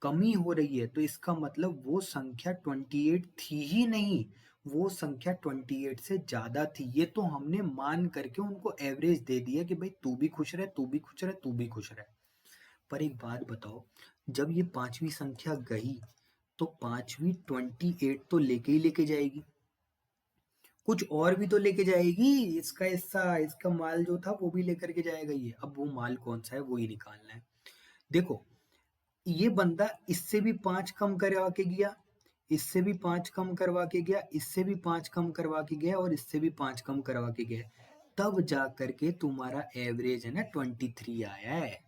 A: कमी हो रही है, तो इसका मतलब वो संख्या 28 थी ही नहीं, वो संख्या 28 से ज्यादा थी। ये तो हमने मान करके उनको एवरेज दे दिया कि भाई तू भी खुश रहे, तू भी खुश रहे, तू भी खुश रहे। पर एक बात बताओ, जब ये पांचवी संख्या गई तो पांचवी 28 तो लेके ही लेके जाएगी। कुछ और भी तो लेके जाएगी, इसका हिस्सा, इसका माल जो था वो भी लेकर के जाएगा ये। अब वो माल कौन सा है वो ही निकालना है। देखो, ये बंदा इससे भी 5 कम करवा के गया, इससे भी 5 कम करवा के गया, इससे भी 5 कम करवा के गया और इससे भी 5 कम करवा के गया, तब जा करके तुम्हारा एवरेज है ना 23 आया है।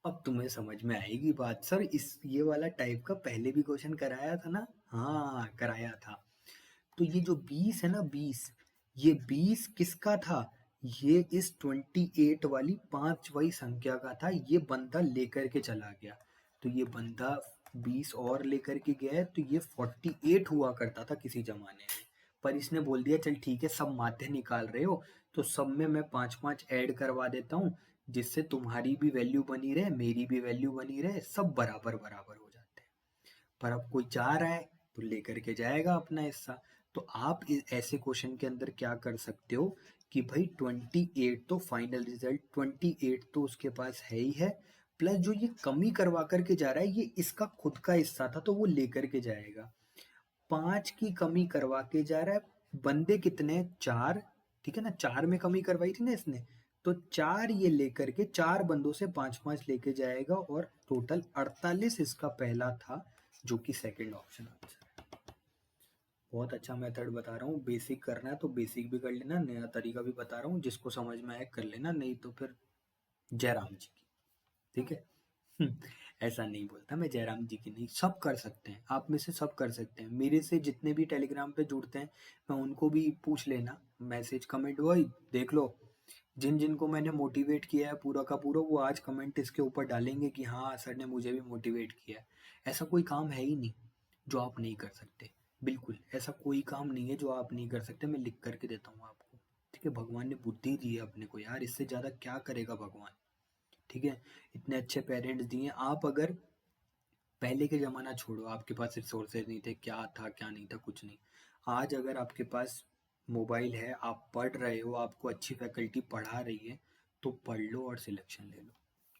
A: अब तुम्हें समझ में आएगी बात। सर इस ये वाला टाइप का पहले भी क्वेश्चन कराया था ना? हाँ कराया था। तो ये जो 20 है ना 20, ये 20 किसका था? ये इस 28 वाली 5वीं संख्या का था। ये बंदा लेकर के चला गया, तो ये बंदा 20 और लेकर के गया है, तो ये 48 हुआ करता था किसी जमाने में। पर इसने बोल दिया चल ठीक है, सब माध्य निकाल रहे हो तो सब में मैं 5-5 ऐड करवा देता हूँ, जिससे तुम्हारी भी वैल्यू बनी रहे, मेरी भी वैल्यू बनी रहे, सब बराबर बराबर हो जाते हैं। पर अब कोई चाह रहा है तो लेकर के जाएगा अपना हिस्सा। तो आप ऐसे क्वेश्चन के अंदर क्या कर सकते हो कि भाई 28 तो फाइनल रिजल्ट 28 तो उसके पास है ही है, प्लस जो ये कमी करवा करके जा रहा है ये इसका खुद का हिस्सा था तो वो लेकर के जाएगा। 5 की कमी करवा के जा रहा है। बंदे कितने? 4, ठीक है ना? 4 में कमी करवाई थी ना इसने, तो 4 ये लेकर के 4 बंदों से 5-5 लेके जाएगा और टोटल 48 इसका पहला था, जो कि सेकंड ऑप्शन आंसर है। बहुत अच्छा मेथड बता रहा हूँ। बेसिक करना है तो बेसिक भी कर लेना, नया तरीका भी बता रहा हूँ, जिसको समझ में आए कर लेना, नहीं तो फिर जयराम जी की। ठीक है। ऐसा नहीं बोलता मैं जयराम जी की नहीं, सब कर सकते हैं, आप में से सब कर सकते हैं। मेरे से जितने भी टेलीग्राम पे जुड़ते हैं मैं उनको भी पूछ लेना, मैसेज कमेंट वही देख लो। जिन जिनको मैंने मोटिवेट किया है पूरा का पूरा, वो आज कमेंट इसके ऊपर डालेंगे कि हाँ सर ने मुझे भी मोटिवेट किया है। ऐसा कोई काम है ही नहीं जो आप नहीं कर सकते। बिल्कुल ऐसा कोई काम नहीं है जो आप नहीं कर सकते। मैं लिख करके देता हूँ आपको। ठीक है, भगवान ने बुद्धि दी है अपने को यार, इससे ज़्यादा क्या करेगा भगवान। ठीक है, इतने अच्छे पेरेंट्स दिए। आप अगर पहले के ज़माना छोड़ो, आपके पास रिसोर्सेज नहीं थे, क्या था क्या नहीं था कुछ नहीं। आज अगर आपके पास मोबाइल है, आप पढ़ रहे हो, आपको अच्छी फैकल्टी पढ़ा रही है, तो पढ़ लो और सिलेक्शन ले लो।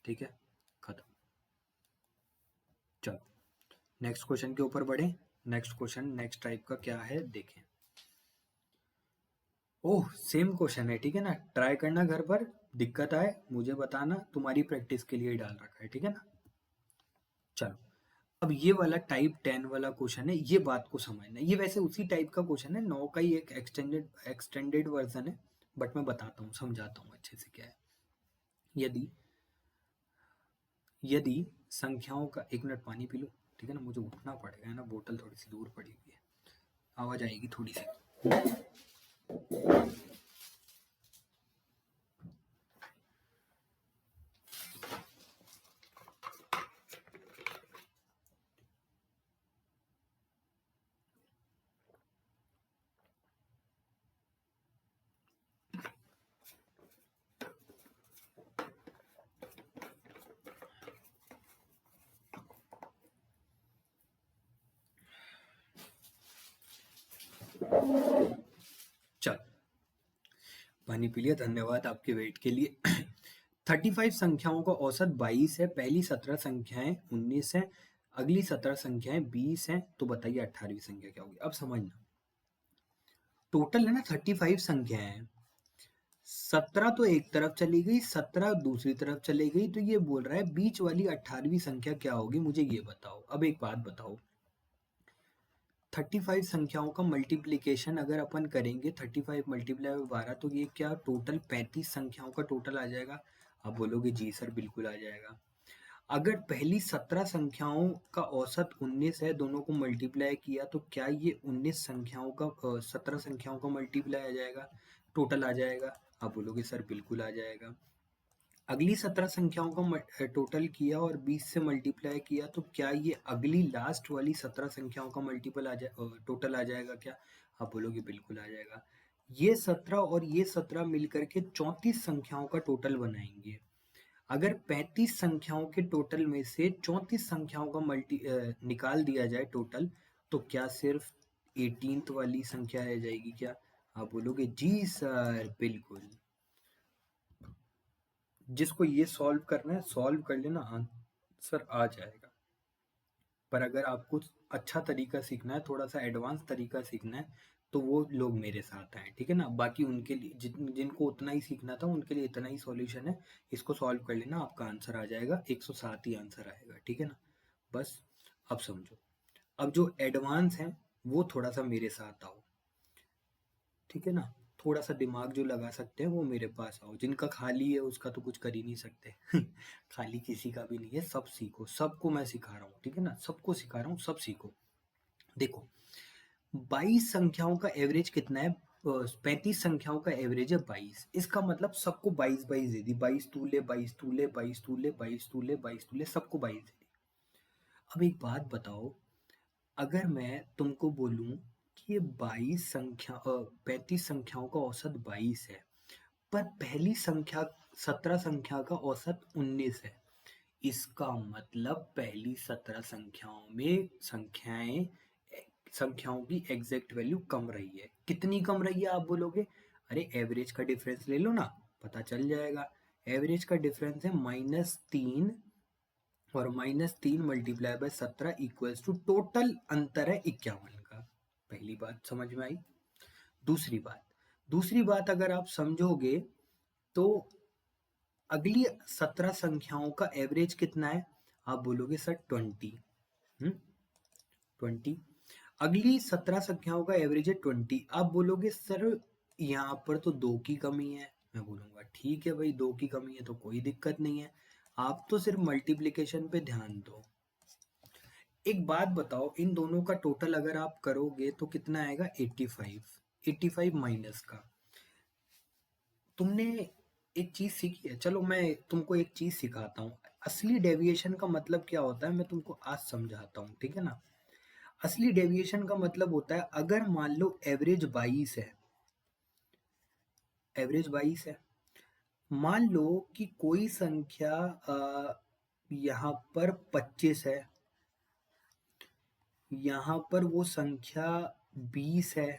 A: ठीक है, खत्म। चलो नेक्स्ट क्वेश्चन के ऊपर बढ़े। नेक्स्ट क्वेश्चन नेक्स्ट टाइप का क्या है देखें। ओह सेम क्वेश्चन है, ठीक है ना? ट्राई करना घर पर, दिक्कत आए मुझे बताना, तुम्हारी प्रैक्टिस के लिए डाल रखा है, ठीक है ना? चलो, अब ये वाला टाइप 10 वाला क्वेश्चन है, ये बात को समझना। ये वैसे उसी टाइप का क्वेश्चन है, 9 का ही एक एक्सटेंडेड वर्जन है, बट मैं बताता हूँ, समझाता हूँ अच्छे से क्या है। यदि यदि संख्याओं का, एक मिनट पानी पी लो, ठीक है ना? मुझे उठना पड़ेगा, है ना? बोतल थोड़ी सी दूर पड़ी हुई है, आवाज आएगी थोड़ी सी। चल पानी पी लिया, धन्यवाद आपके वेट के लिए। 35 संख्याओं का औसत 22 है, पहली 17 संख्याएं 19 है, अगली 17 संख्याएं 20 हैं, तो बताइए 18वीं संख्या क्या होगी? अब समझना, टोटल है ना 35 संख्याएं हैं, 17 तो एक तरफ चली गई, 17 दूसरी तरफ चली गई, तो ये बोल रहा है बीच वाली 18वीं संख्या क्या होगी, मुझे ये बताओ। अब एक बात बताओ, 35 संख्याओं का मल्टीप्लीकेशन अगर अपन करेंगे, 35 मल्टीप्लाई बाई 12, तो ये क्या टोटल 35 संख्याओं का टोटल आ जाएगा? आप बोलोगे जी सर बिल्कुल आ जाएगा। अगर पहली 17 संख्याओं का औसत 19 है, दोनों को मल्टीप्लाई किया तो क्या ये 19 संख्याओं का 17 संख्याओं का मल्टीप्लाई आ जाएगा, टोटल आ जाएगा? आप बोलोगे सर बिल्कुल आ जाएगा। अगली 17 संख्याओं का टोटल किया और 20 से मल्टीप्लाई किया, तो क्या ये अगली लास्ट वाली 17 संख्याओं का मल्टीपल टोटल आ जाएगा क्या? आप बोलोगे बिल्कुल आ जाएगा। ये 17 और ये 17 मिलकर के 34 संख्याओं का टोटल बनाएंगे। अगर 35 संख्याओं के टोटल में से 34 संख्याओं का निकाल दिया जाए टोटल, तो क्या सिर्फ 18th वाली संख्या रह जाएगी क्या? आप बोलोगे जी सर बिल्कुल। जिसको ये सॉल्व करना है सॉल्व कर लेना, आंसर आ जाएगा। पर अगर आपको अच्छा तरीका सीखना है, थोड़ा सा एडवांस तरीका सीखना है, तो वो लोग मेरे साथ आए, ठीक है ना। बाकी उनके लिए जिनको उतना ही सीखना था उनके लिए इतना ही सॉल्यूशन है, इसको सॉल्व कर लेना, आपका आंसर आ जाएगा, 107 ही आंसर आएगा, ठीक है ना। बस अब समझो। अब जो एडवांस है वो थोड़ा सा मेरे साथ आओ, ठीक है ना। थोड़ा सा दिमाग जो लगा सकते हैं वो मेरे पास आओ, जिनका खाली है उसका तो कुछ कर ही नहीं सकते। खाली किसी का भी नहीं है, सब सीखो, सबको मैं सिखा रहा हूँ, ठीक है ना, सबको सिखा रहा हूँ, सब सीखो। देखो, 22 संख्याओं का एवरेज कितना है? 35 संख्याओं का एवरेज है 22। इसका मतलब सबको 22 22 दे दी, 22 तूले, 22 तूले, 22 तूले, 22 तूले, 22 तूले, सबको 22 दे दी। अब एक बात बताओ, अगर मैं तुमको बोलूं कि ये 35 संख्याओं का औसत 22 है, पर पहली संख्या 17 संख्या का औसत 19 है, इसका मतलब पहली 17 संख्याओं में संख्याओं की एग्जैक्ट वैल्यू कम रही है। कितनी कम रही है आप बोलोगे? अरे एवरेज का डिफरेंस ले लो ना, पता चल जाएगा। एवरेज का डिफरेंस है -3, और -3 multiply by 17 equals to total अंतर है 51 का। पहली बात समझ में आई। दूसरी बात अगर आप समझोगे तो अगली 17 संख्याओं का एवरेज कितना है? आप बोलोगे सर 20। 20। अगली 17 संख्याओं का एवरेज है 20। आप बोलोगे सर यहाँ पर तो 2 की कमी है। मैं बोलूंगा ठीक है भाई, 2 की कमी है तो कोई दिक्कत नहीं है, आप तो सिर्फ मल्टीप्लिकेशन पे ध्यान दो। एक बात बताओ, इन दोनों का टोटल अगर आप करोगे तो कितना आएगा? 85। 85 माइनस का तुमने एक चीज सीखी है। चलो मैं तुमको एक चीज सिखाता हूँ, असली डेविएशन का मतलब क्या होता है मैं तुमको आज समझाता हूँ, ठीक है ना। असली डेविएशन का मतलब होता है, अगर मान लो एवरेज 22 है, एवरेज 22 है, मान लो कि कोई संख्या यहाँ पर 25 है, यहाँ पर वो संख्या 20 है,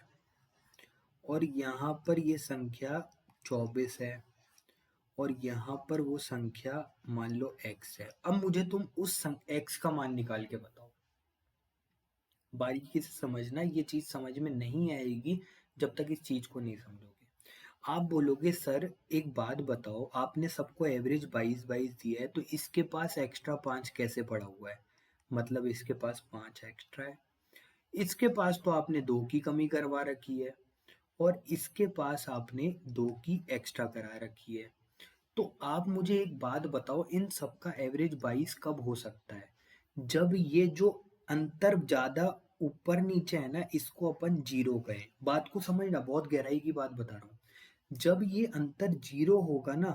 A: और यहाँ पर ये संख्या 24 है, और यहाँ पर वो संख्या मान लो x है। अब मुझे तुम उस x का मान निकाल के बताओ। बारीकी से समझना, ये चीज समझ में नहीं आएगी जब तक इस चीज को नहीं समझोगे। आप बोलोगे सर एक बात बताओ, आपने सबको एवरेज 22 22 दिया है, तो इसके पास एक्स्ट्रा 5 कैसे पड़ा हुआ है? मतलब इसके पास 5 एक्स्ट्रा है। इसके पास तो आपने 2 की कमी करवा रखी है, और इसके पास आपने 2 की एक्स्ट्रा करा रखी है। तो आप मुझे एक बात बताओ, इन सब का एवरेज 22 कब हो सकता है? जब ये जो अंतर ज्यादा ऊपर नीचे है ना, इसको अपन जीरो कहें। बात को समझना, बहुत गहराई की बात बता रहा हूँ। जब ये अंतर जीरो होगा ना,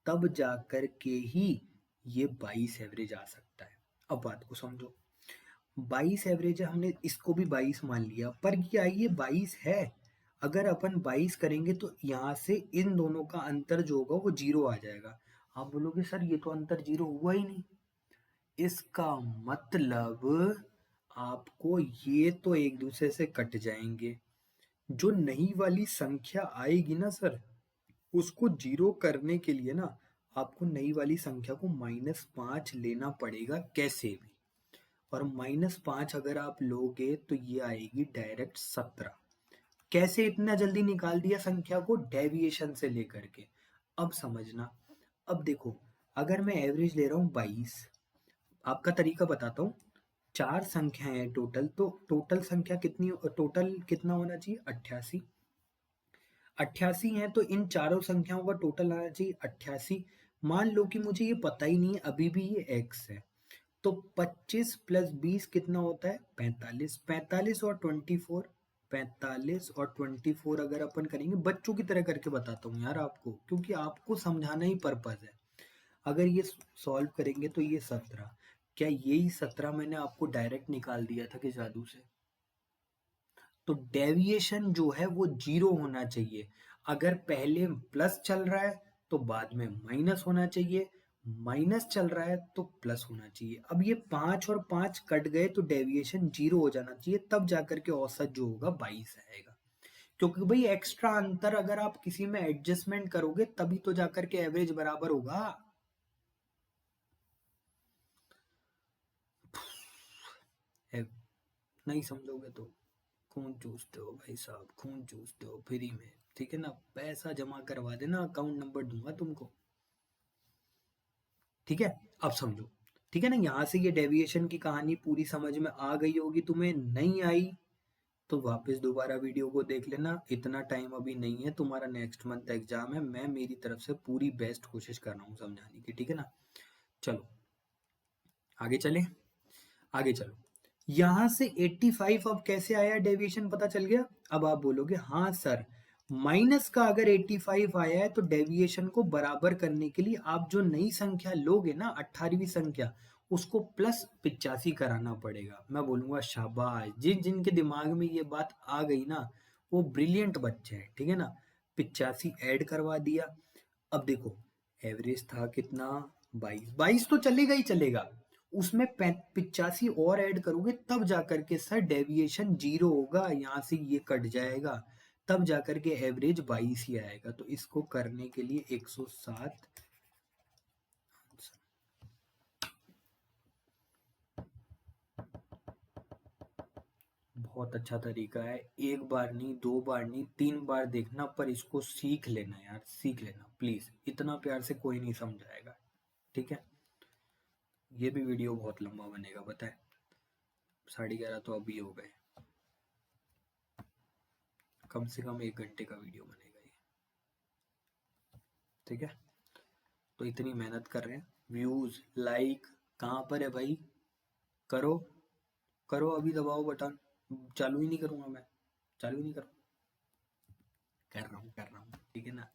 A: तब जाकर के ही ये 22 एवरेज आ सकता है। अब बात को समझो, 22 एवरेज है, हमने इसको भी 22 मान लिया, पर क्या ये 22 है? अगर अपन 22 करेंगे तो यहाँ से इन दोनों का अंतर जो होगा वो जीरो आ जाएगा। आप बोलोगे सर ये तो अंतर जीरो हुआ ही नहीं। इसका मतलब आपको ये तो एक दूसरे से कट जाएंगे। जो नई वाली संख्या आएगी ना सर, उसको जीरो करने के लिए ना आपको नई वाली संख्या को -5 लेना पड़ेगा कैसे भी। और -5 अगर आप लोगे तो ये आएगी डायरेक्ट 17। कैसे इतना जल्दी निकाल दिया संख्या को? डेविएशन से लेकर के। अब समझना। अब देखो, अगर मैं एवरेज ले रहा हूँ 22, आपका तरीका बताता हूँ। 4 संख्याएं हैं टोटल, तो टोटल संख्या कितनी, टोटल कितना होना चाहिए? 88। 88 है तो इन चारों संख्याओं का टोटल आना चाहिए 88। मान लो कि मुझे ये पता ही नहीं है, अभी भी ये x है, तो 25 प्लस 20 कितना होता है? 45। 45 और 24, 45 और 24 अगर अपन करेंगे, बच्चों की तरह करके बताता हूँ यार आपको, क्योंकि आपको समझाना ही पर्पज है। अगर ये सॉल्व करेंगे तो ये 17। क्या यही 17 मैंने आपको डायरेक्ट निकाल दिया था कि जादू से? तो डेविएशन जो है वो जीरो होना चाहिए। अगर पहले प्लस चल रहा है तो बाद में माइनस होना चाहिए, माइनस चल रहा है तो प्लस होना चाहिए। अब ये 5 और 5 कट गए तो डेविएशन जीरो हो जाना चाहिए, तब जाकर के औसत जो होगा 22 आएगा। क्योंकि भाई एक्स्ट्रा अंतर अगर आप किसी में एडजस्टमेंट करोगे तभी तो जाकर के एवरेज बराबर होगा। नहीं समझोगे तो खून चूसते हो भाई साहब, खून चूसते हो फ्री में, ठीक है ना। पैसा जमा करवा देना, अकाउंट नंबर दूंगा तुमको, ठीक है। अब समझो, ठीक है ना। यहाँ से ये डेविएशन की कहानी पूरी समझ में आ गई होगी, तुम्हें नहीं आई तो वापस दोबारा वीडियो को देख लेना। इतना टाइम अभी नहीं है, तुम्हारा नेक्स्ट मंथ एग्जाम है, मैं मेरी तरफ से पूरी बेस्ट कोशिश कर रहा हूँ समझाने की, ठीक है ना। चलो आगे चले, आगे चलो। यहां से 85 अब कैसे आया, डेविएशन पता चल गया। अब आप बोलोगे हाँ सर, माइनस का अगर 85 आया है तो डेविएशन को बराबर करने के लिए आप जो नई संख्या लोगे ना, 18वीं संख्या, उसको +85 कराना पड़ेगा। मैं बोलूंगा शाबाश, जिन जिनके दिमाग में ये बात आ गई ना, वो ब्रिलियंट बच्चे हैं, ठीक है ना। 85 ऐड करवा दिया। अब देखो, एवरेज था कितना, 22, 22 तो चलेगा ही चलेगा, उसमें 85 और ऐड करोगे तब जाकर के सर डेविएशन 0 होगा, यहाँ से ये कट जाएगा, तब जाकर के एवरेज 22 ही आएगा। तो इसको करने के लिए 107 बहुत अच्छा तरीका है। एक बार नहीं, दो बार नहीं, 3 बार देखना, पर इसको सीख लेना यार, सीख लेना प्लीज, इतना प्यार से कोई नहीं समझाएगा, ठीक है। ये भी वीडियो बहुत लंबा बनेगा पता है, 11:30 तो अभी हो गए, कम से कम 1 घंटे का वीडियो बनेगा ये, ठीक है। तो इतनी मेहनत कर रहे हैं, व्यूज लाइक कहाँ पर है भाई, करो, करो अभी, दबाओ बटन। चालू ही नहीं करूंगा मैं, चालू ही नहीं करूँ, कर रहा हूँ, ठीक है ना।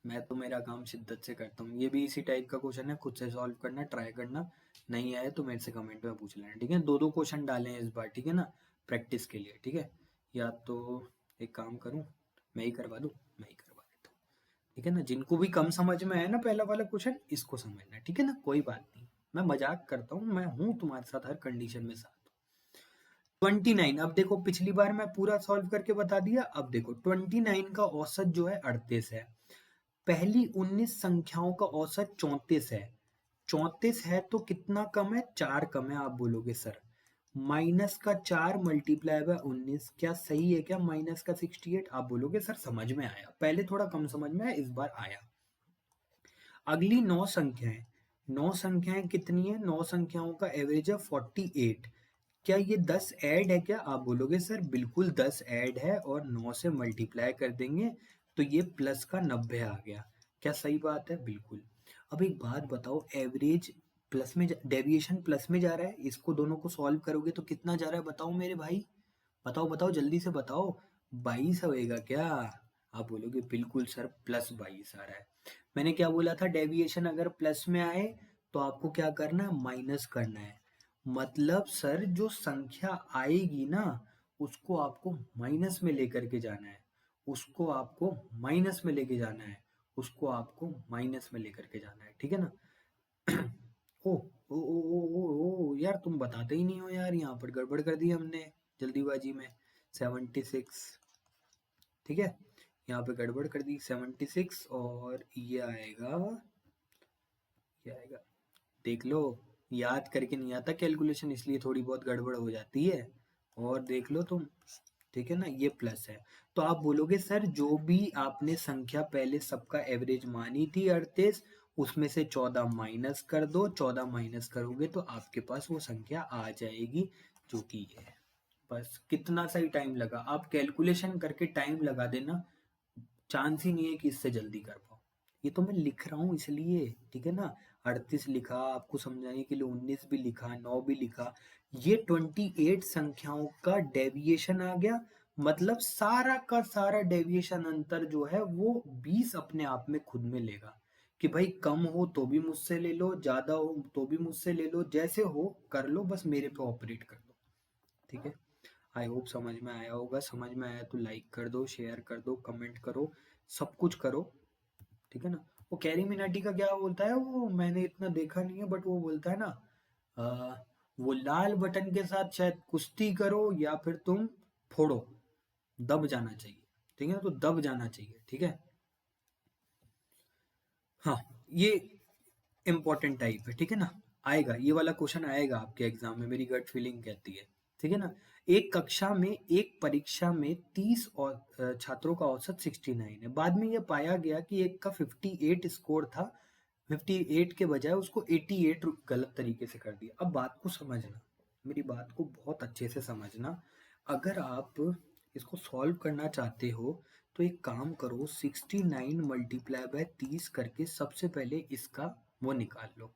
A: मैं तो मेरा काम शिद्दत से करता हूँ। ये भी इसी टाइप का क्वेश्चन है, खुद से सॉल्व करना, ट्राई करना, नहीं आए तो मेरे से कमेंट में पूछ लेना, ठीक है। दो दो क्वेश्चन डाले हैं इस बार, ठीक है ना, प्रैक्टिस के लिए, ठीक है। या तो एक काम करूँ, मैं ही करवा दूँ, मैं ही करवा देता हूँ, ठीक है ना। जिनको भी कम समझ में आया ना पहला वाला क्वेश्चन, इसको समझना, ठीक है ना, कोई बात नहीं, मैं मजाक करता हूँ, मैं हूँ तुम्हारे साथ हर कंडीशन में साथ। 29, अब देखो पिछली बार मैं पूरा सॉल्व करके बता दिया, अब देखो 29 का औसत जो है 38 है, पहली 19 संख्याओं का औसत 34 है, 34 है तो कितना कम है, 4 कम है। आप बोलोगे सर माइनस का 4 मल्टीप्लाई बाय 19 क्या सही है क्या, माइनस का 68। आप बोलोगे सर समझ में आया, पहले थोड़ा कम समझ में आया, इस बार आया। अगली 9 संख्याएं, 9 संख्याएं कितनी है, 9 संख्याओं का एवरेज है 48, क्या ये 10 ऐड है क्या। आप बोलोगे सर बिल्कुल 10 ऐड है, और 9 से मल्टीप्लाई कर देंगे तो ये प्लस का 90 आ गया, क्या सही बात है, बिल्कुल। अब एक बात बताओ, एवरेज प्लस में, डेविएशन प्लस में जा रहा है, इसको दोनों को सॉल्व करोगे तो कितना जा रहा है बताओ मेरे भाई, बताओ बताओ जल्दी से बताओ, 22 होएगा क्या। आप बोलोगे बिल्कुल सर +22 आ रहा है। मैंने क्या बोला था, डेविएशन अगर प्लस में आए तो आपको क्या करना है, माइनस करना है। मतलब सर जो संख्या आएगी ना, उसको आपको माइनस में लेकर के जाना है, उसको आपको माइनस में लेके जाना है, उसको आपको माइनस में लेकर के जाना है, ठीक है ना। ओ ओ ओ ओ ओ यार, तुम बताते ही नहीं हो यार, यहाँ पर गड़बड़ कर दी हमने जल्दीबाजी में। 76, ठीक है, यहाँ पे गड़बड़ कर दी 76, और ये आएगा, देख लो, याद करके नहीं आता कैलकुलेशन, इसलिए थोड़ी बहुत गड़बड़ हो जाती है, और देख लो तुम, ठीक है ना, ये प्लस है। तो आप बोलोगे सर जो भी आपने संख्या पहले सबका एवरेज मानी थी 38, उसमें से 14 माइनस कर दो, 14 माइनस करोगे तो आपके पास वो संख्या आ जाएगी, जो कि ये है। बस कितना सही टाइम लगा, आप कैलकुलेशन करके टाइम लगा देना, चांस ही नहीं है कि इससे जल्दी कर पाओ। ये तो मैं लिख रहा हूँ इसलिए, ठीक है ना। 38 लिखा आपको समझाने के लिए, 19 भी लिखा, 9 भी लिखा, ये 28 संख्याओं का डेविएशन आ गया। मतलब सारा का सारा डेविएशन अंतर जो है वो 20 अपने आप में खुद में लेगा, कि भाई कम हो तो भी मुझसे ले लो, ज्यादा हो तो भी मुझसे ले लो, जैसे हो कर लो, बस मेरे पे ऑपरेट कर दो, ठीक है। आई होप समझ में आया होगा, समझ में आया तो लाइक कर दो, शेयर कर दो, कमेंट करो, सब कुछ करो, ठीक है ना। वो कैरी मिनाटी का क्या बोलता है, वो मैंने इतना देखा नहीं है, बट वो बोलता है ना, आ, वो लाल बटन के साथ शायद कुश्ती करो या फिर तुम फोड़ो, दब जाना चाहिए, ठीक है ना, तो दब जाना चाहिए, ठीक है। हाँ, ये इम्पोर्टेंट टाइप है, ठीक है ना, आएगा ये वाला क्वेश्चन, आएगा आपके एग्जाम में, मेरी गट फीलिंग कहती है, ठीक है ना। एक कक्षा में एक परीक्षा में 30 और छात्रों का औसत 69 है। बाद में यह पाया गया कि एक का 58 स्कोर था, 58 के बजाय उसको 88 गलत तरीके से कर दिया। अब बात को समझना, मेरी बात को बहुत अच्छे से समझना। अगर आप इसको सॉल्व करना चाहते हो तो एक काम करो, 69 मल्टीप्लाई बाय 30 करके सबसे पहले इसका वो निकाल लो।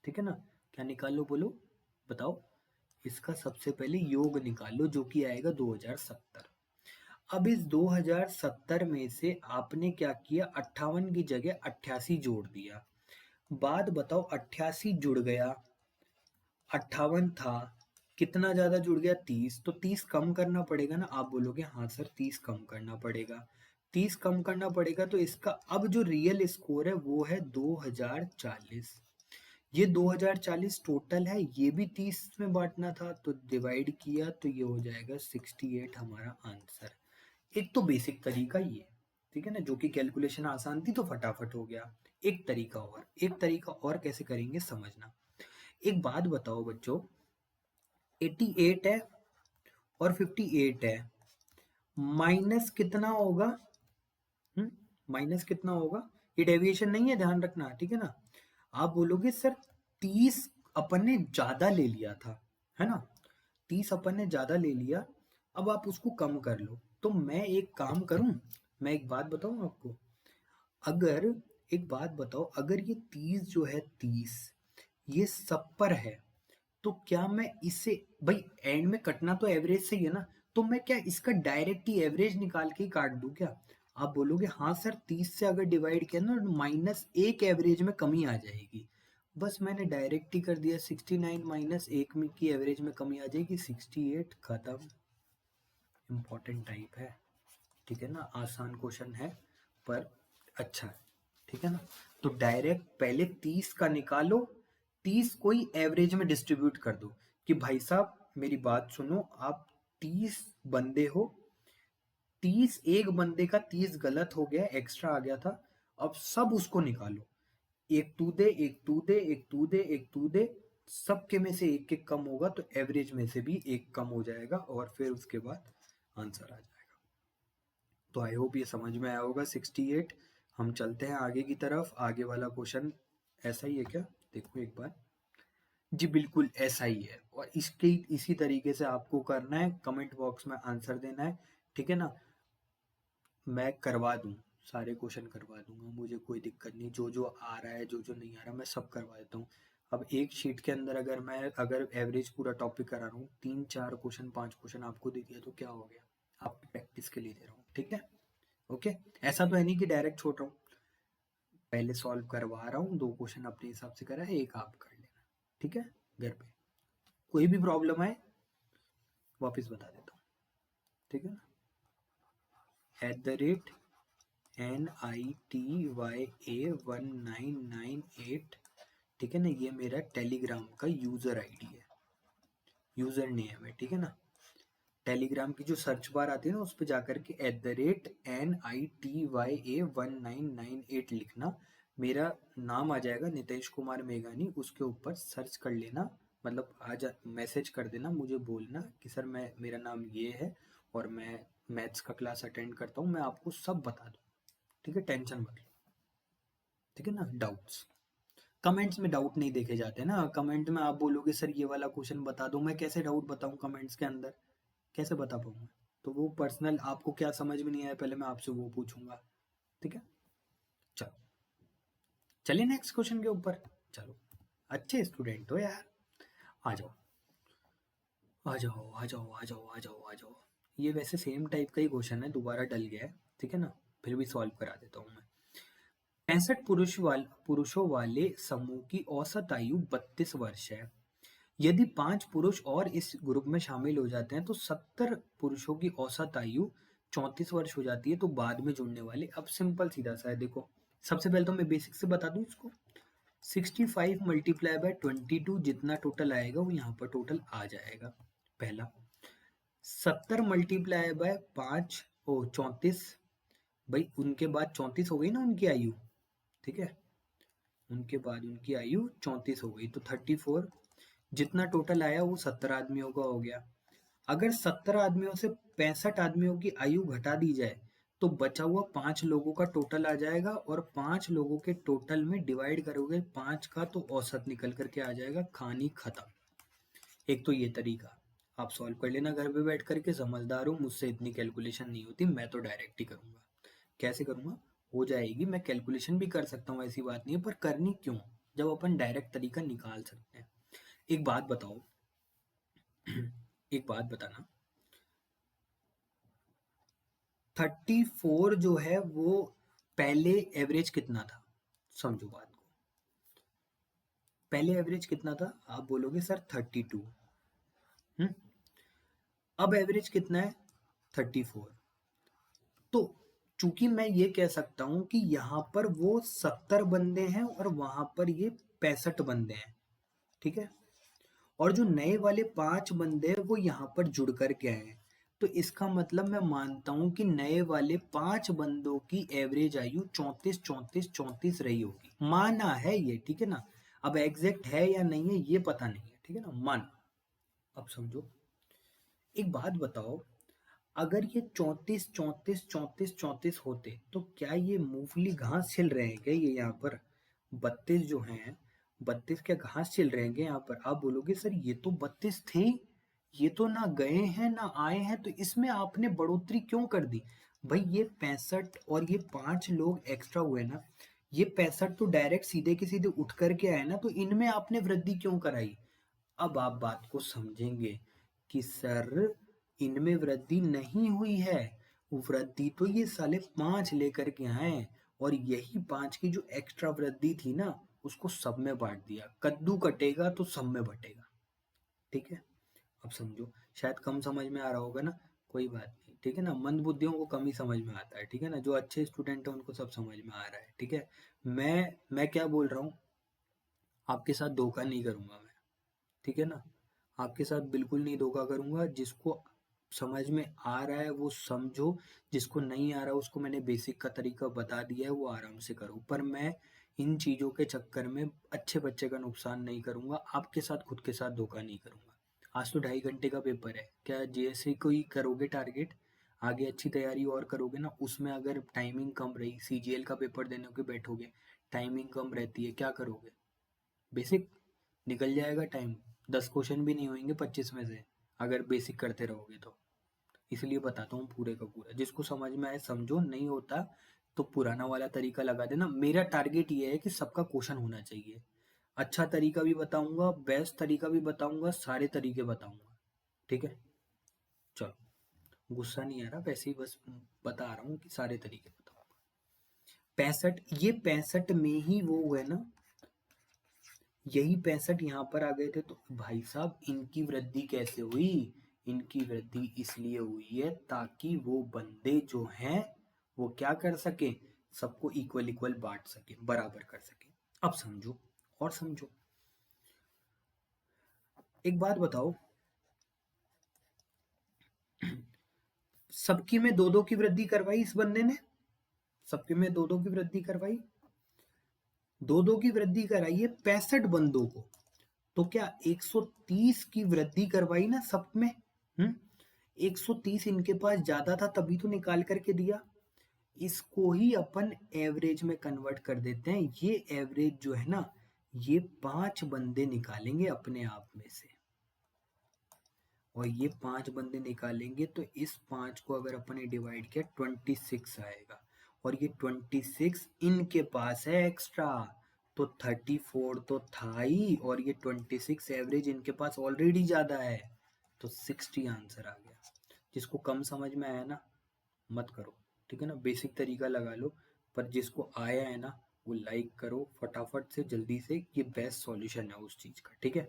A: ठीक है ना। क्या निकाल लो बोलो, बताओ। इसका सबसे पहले योग निकाल लो जो कि आएगा 2070। अब इस 2070 में से आपने क्या किया, 58 की जगह 88 जोड़ दिया। बात बताओ, 88 जुड़ गया, 58 था, कितना ज्यादा जुड़ गया, 30। तो 30 कम करना पड़ेगा ना। आप बोलोगे हाँ सर 30 कम करना पड़ेगा, 30 कम करना पड़ेगा। तो इसका अब जो रियल स्कोर है वो है 2040। ये 2040 टोटल है, ये भी 30 में बांटना था तो डिवाइड किया तो ये हो जाएगा 68 हमारा आंसर। एक तो बेसिक तरीका ये, ठीक है ना, जो कि कैलकुलेशन आसान थी तो फटाफट हो गया। एक तरीका और कैसे करेंगे समझना। एक बात बताओ बच्चों, 88 है और 58 है, माइनस कितना होगा? माइनस कितना होगा? ये डेविएशन नहीं है, ध्यान रखना, ठीक है ना। आप बोलोगे सर 30 अपन ने ज्यादा ले लिया था, है ना, 30 अपन ने ज्यादा ले लिया, अब आप उसको कम कर लो। तो मैं एक काम करूं, मैं एक बात बताऊं आपको। अगर एक बात बताओ, अगर ये 30 जो है 30 ये सब पर है, तो क्या मैं इसे, भाई एंड में कटना तो एवरेज से ही है ना, तो मैं क्या इसका डायरेक्ट ही एवरेज निकाल के ही काट दूं क्या? आप बोलोगे हाँ सर 30 से अगर डिवाइड किया ना माइनस एक एवरेज में कमी आ जाएगी। बस मैंने डायरेक्ट ही कर दिया, 69 माइनस एक में की एवरेज में कमी आ जाएगी, 68 खत्म। इम्पोर्टेंट टाइप है, ठीक है ना, आसान क्वेश्चन है पर अच्छा है, ठीक है ना। तो डायरेक्ट पहले 30 का निकालो, 30 कोई एवरेज में डिस्ट्रीब्यूट कर दो कि भाई साहब मेरी बात सुनो, आप 30 बंदे हो, 30 एक बंदे का 30 गलत हो गया, एक्स्ट्रा आ गया था, अब सब उसको निकालो, एक तू दे, एक तू दे, एक तू दे, एक तू दे, सबके में से एक एक कम होगा तो एवरेज में से भी एक कम हो जाएगा और फिर उसके बाद आंसर आ जाएगा। तो आई होप ये समझ में आया होगा 68। हम चलते हैं आगे की तरफ। आगे वाला क्वेश्चन ऐसा ही है क्या, देखो एक बार। जी बिल्कुल ऐसा ही है, और इसके इसी तरीके से आपको करना है, कमेंट बॉक्स में आंसर देना है, ठीक है ना। मैं करवा दूं, सारे क्वेश्चन करवा दूंगा, मुझे कोई दिक्कत नहीं, जो जो आ रहा है जो जो नहीं आ रहा मैं सब करवा देता हूँ। अब एक शीट के अंदर अगर एवरेज पूरा टॉपिक करा रहा हूँ, 3 4 क्वेश्चन 5 क्वेश्चन आपको दे दिया तो क्या हो गया, आपकी प्रैक्टिस के लिए दे रहा हूँ, ठीक है। ओके, ऐसा तो है नहीं कि डायरेक्ट छोड़ रहा हूँ, पहले सॉल्व करवा रहा हूँ, 2 क्वेश्चन अपने हिसाब से करा है, एक आप कर लेना, ठीक है। घर पे कोई भी प्रॉब्लम आए वापस बता देता हूँ, ठीक है ना। @NITYA1998, ठीक है ना, ये मेरा टेलीग्राम का यूजर आईडी है, यूजर नेम है, ठीक है ना। टेलीग्राम की जो सर्च बार आती है ना उस पर जाकर के @NITYA1998 लिखना, मेरा नाम आ जाएगा नितेश कुमार मेघानी, उसके ऊपर सर्च कर लेना, मतलब मैसेज कर देना, मुझे बोलना कि सर मैं, मेरा नाम ये है और मैं मैथ्स का क्लास अटेंड करता हूँ, मैं आपको सब बता दूँ, ठीक है, टेंशन मत लो, ठीक है ना। डाउट्स, कमेंट्स में डाउट नहीं देखे जाते ना, कमेंट में आप बोलोगे सर ये वाला क्वेश्चन बता दो, मैं कैसे डाउट बताऊं कमेंट्स के अंदर, कैसे बता पाऊंगा? तो वो पर्सनल आपको क्या समझ में नहीं आया पहले मैं आपसे वो पूछूंगा, ठीक है। चलो चलिए नेक्स्ट क्वेश्चन के ऊपर। चलो, अच्छे स्टूडेंट हो यार, आ जाओ आ जाओ आ जाओ आ जाओ आ जाओ आ जाओ। ये वैसे सेम टाइप का ही क्वेश्चन है, दोबारा डल गया है, ठीक है ना, फिर भी सॉल्व करा देता हूँ मैं। 65 पुरुषों वाले समूह की औसत आयु 32 वर्ष है। यदि 5 पुरुष और इस ग्रुप में शामिल हो जाते हैं तो 70 पुरुषों की औसत आयु 34 वर्ष हो जाती है। तो बाद में जुड़ने वाले, अब सिंपल सीधा सा है, देखो सबसे पहले तो मैं बेसिक से बता दूं इसको। 65 मल्टीप्लाई बाय 22 जितना टोटल आएगा वो यहाँ पर टोटल आ जाएगा, पहला। 70 मल्टीप्लाई बाय 5 ओ 34, भाई उनके बाद 34 हो गई ना उनकी आयु, ठीक है, उनके बाद उनकी आयु 34 हो गई तो 34, जितना टोटल आया वो 70 आदमियों का हो गया। अगर 70 आदमियों से 65 आदमियों की आयु घटा दी जाए तो बचा हुआ 5 लोगों का टोटल आ जाएगा, और 5 लोगों के टोटल में डिवाइड करोगे 5 का तो औसत निकल करके आ जाएगा, कहानी खत्म। एक तो ये तरीका आप सॉल्व कर लेना घर पे बैठ करके, समझदार हो, मुझसे इतनी कैलकुलेशन नहीं होती, मैं तो डायरेक्ट ही करूंगा। कैसे करूंगा? हो जाएगी, मैं कैलकुलेशन भी कर सकता हूँ, ऐसी बात नहीं है, पर करनी क्यों जब अपन डायरेक्ट तरीका निकाल सकते हैं। एक बात बताओ एक बात बताना, 34 जो है वो पहले एवरेज कितना था? समझो बात को, पहले एवरेज कितना था? आप बोलोगे सर 32। अब एवरेज कितना है? 34। तो चूंकि मैं ये कह सकता हूं कि यहाँ पर वो 70 बंदे हैं और वहां पर ये 65 बंदे हैं, ठीक है, और जो नए वाले 5 बंदे हैं वो यहाँ पर जुड़ कर के आए हैं, तो इसका मतलब मैं मानता हूं कि नए वाले 5 बंदों की एवरेज आयु 34 34 34 रही होगी, माना है ये, ठीक है ना। अब एग्जैक्ट है या नहीं है ये पता नहीं है, ठीक है ना, माना। अब समझो, एक बात बताओ, अगर ये 34 34 34 34 होते तो क्या ये मूंगफली घास छिल रहे हैं क्या? ये यहाँ पर 32 जो हैं, 32 क्या घास छिल रहे हैं क्या यहाँ पर? आप बोलोगे सर ये तो 32 थे, ये तो ना गए हैं ना आए हैं, तो इसमें आपने बढ़ोतरी क्यों कर दी? भाई ये 65 और ये 5 लोग एक्स्ट्रा हुए ना, ये 65 तो डायरेक्ट सीधे के सीधे उठ करके आए ना, तो इनमें आपने वृद्धि क्यों कराई? अब आप बात को समझेंगे कि सर इनमें वृद्धि नहीं हुई है, वृद्धि तो ये साले 5 लेकर के आए, और यही 5 की जो एक्स्ट्रा वृद्धि थी ना उसको सब में बांट दिया, कद्दू कटेगा तो सब में बटेगा, ठीक है। अब समझो, शायद कम समझ में आ रहा होगा ना, कोई बात नहीं, ठीक है ना, मंद बुद्धियों को कम ही समझ में आता है, ठीक है ना, जो अच्छे स्टूडेंट हैं उनको सब समझ में आ रहा है, ठीक है। मैं क्या बोल रहा हूँ, आपके साथ धोखा नहीं करूंगा मैं, ठीक है ना, आपके साथ बिल्कुल नहीं धोखा करूंगा, जिसको समझ में आ रहा है वो समझो, जिसको नहीं आ रहा उसको मैंने बेसिक का तरीका बता दिया है, वो आराम से करो, पर मैं इन चीज़ों के चक्कर में अच्छे बच्चे का नुकसान नहीं करूंगा, आपके साथ खुद के साथ धोखा नहीं करूंगा। आज तो 2.5 घंटे का पेपर है, क्या जैसे कोई करोगे टारगेट, आगे अच्छी तैयारी और करोगे ना, उसमें अगर टाइमिंग कम रही, सीजीएल का पेपर देने के बैठोगे, टाइमिंग कम रहती है, क्या करोगे? बेसिक निकल जाएगा टाइम, 10 क्वेश्चन भी नहीं होंगे 25 में से, अगर बेसिक करते रहोगे तो। इसलिए बताता हूँ पूरे का पूरा, जिसको समझ में आए समझो, नहीं होता तो पुराना वाला तरीका लगा देना। मेरा टारगेट ये है कि सबका क्वेश्चन होना चाहिए, अच्छा तरीका भी बताऊंगा, बेस्ट तरीका भी बताऊंगा, सारे तरीके बताऊंगा, ठीक है। चलो, गुस्सा नहीं आ रहा, वैसे ही बस बता रहा हूँ कि सारे तरीके बताऊंगा। 65, ये 65 में ही वो हुए ना, यही 65 यहाँ पर आ गए थे, तो भाई साहब इनकी वृद्धि कैसे हुई? इनकी वृद्धि इसलिए हुई है ताकि वो बंदे जो हैं वो क्या कर सके, सबको इक्वल इक्वल बांट सके, बराबर कर सके। अब समझो, और समझो, एक बात बताओ, सबकी में 2-2 की वृद्धि करवाई इस बंदे ने, सबके में 2-2 की वृद्धि करवाई, 2-2 की वृद्धि कराई है 65 बंदों को, तो क्या 130 की वृद्धि करवाई ना सब में? 130 इनके पास ज्यादा था तभी तो निकाल करके दिया। इसको ही अपन एवरेज में कन्वर्ट कर देते हैं, ये एवरेज जो है ना, ये 5 बंदे निकालेंगे अपने आप में से, और ये 5 बंदे निकालेंगे तो इस 5 को अगर अपन ने डिवाइड किया 26 आएगा, और ये 26 इनके पास है एक्स्ट्रा, तो 34 तो था ही, और ये 26 एवरेज इनके पास ऑलरेडी ज्यादा है, तो 60 आंसर आ गया। जिसको कम समझ में आया ना मत करो, ठीक है ना, बेसिक तरीका लगा लो, पर जिसको आया है ना वो लाइक करो फटाफट से, जल्दी से, ये बेस्ट सॉल्यूशन है उस चीज का, ठीक है,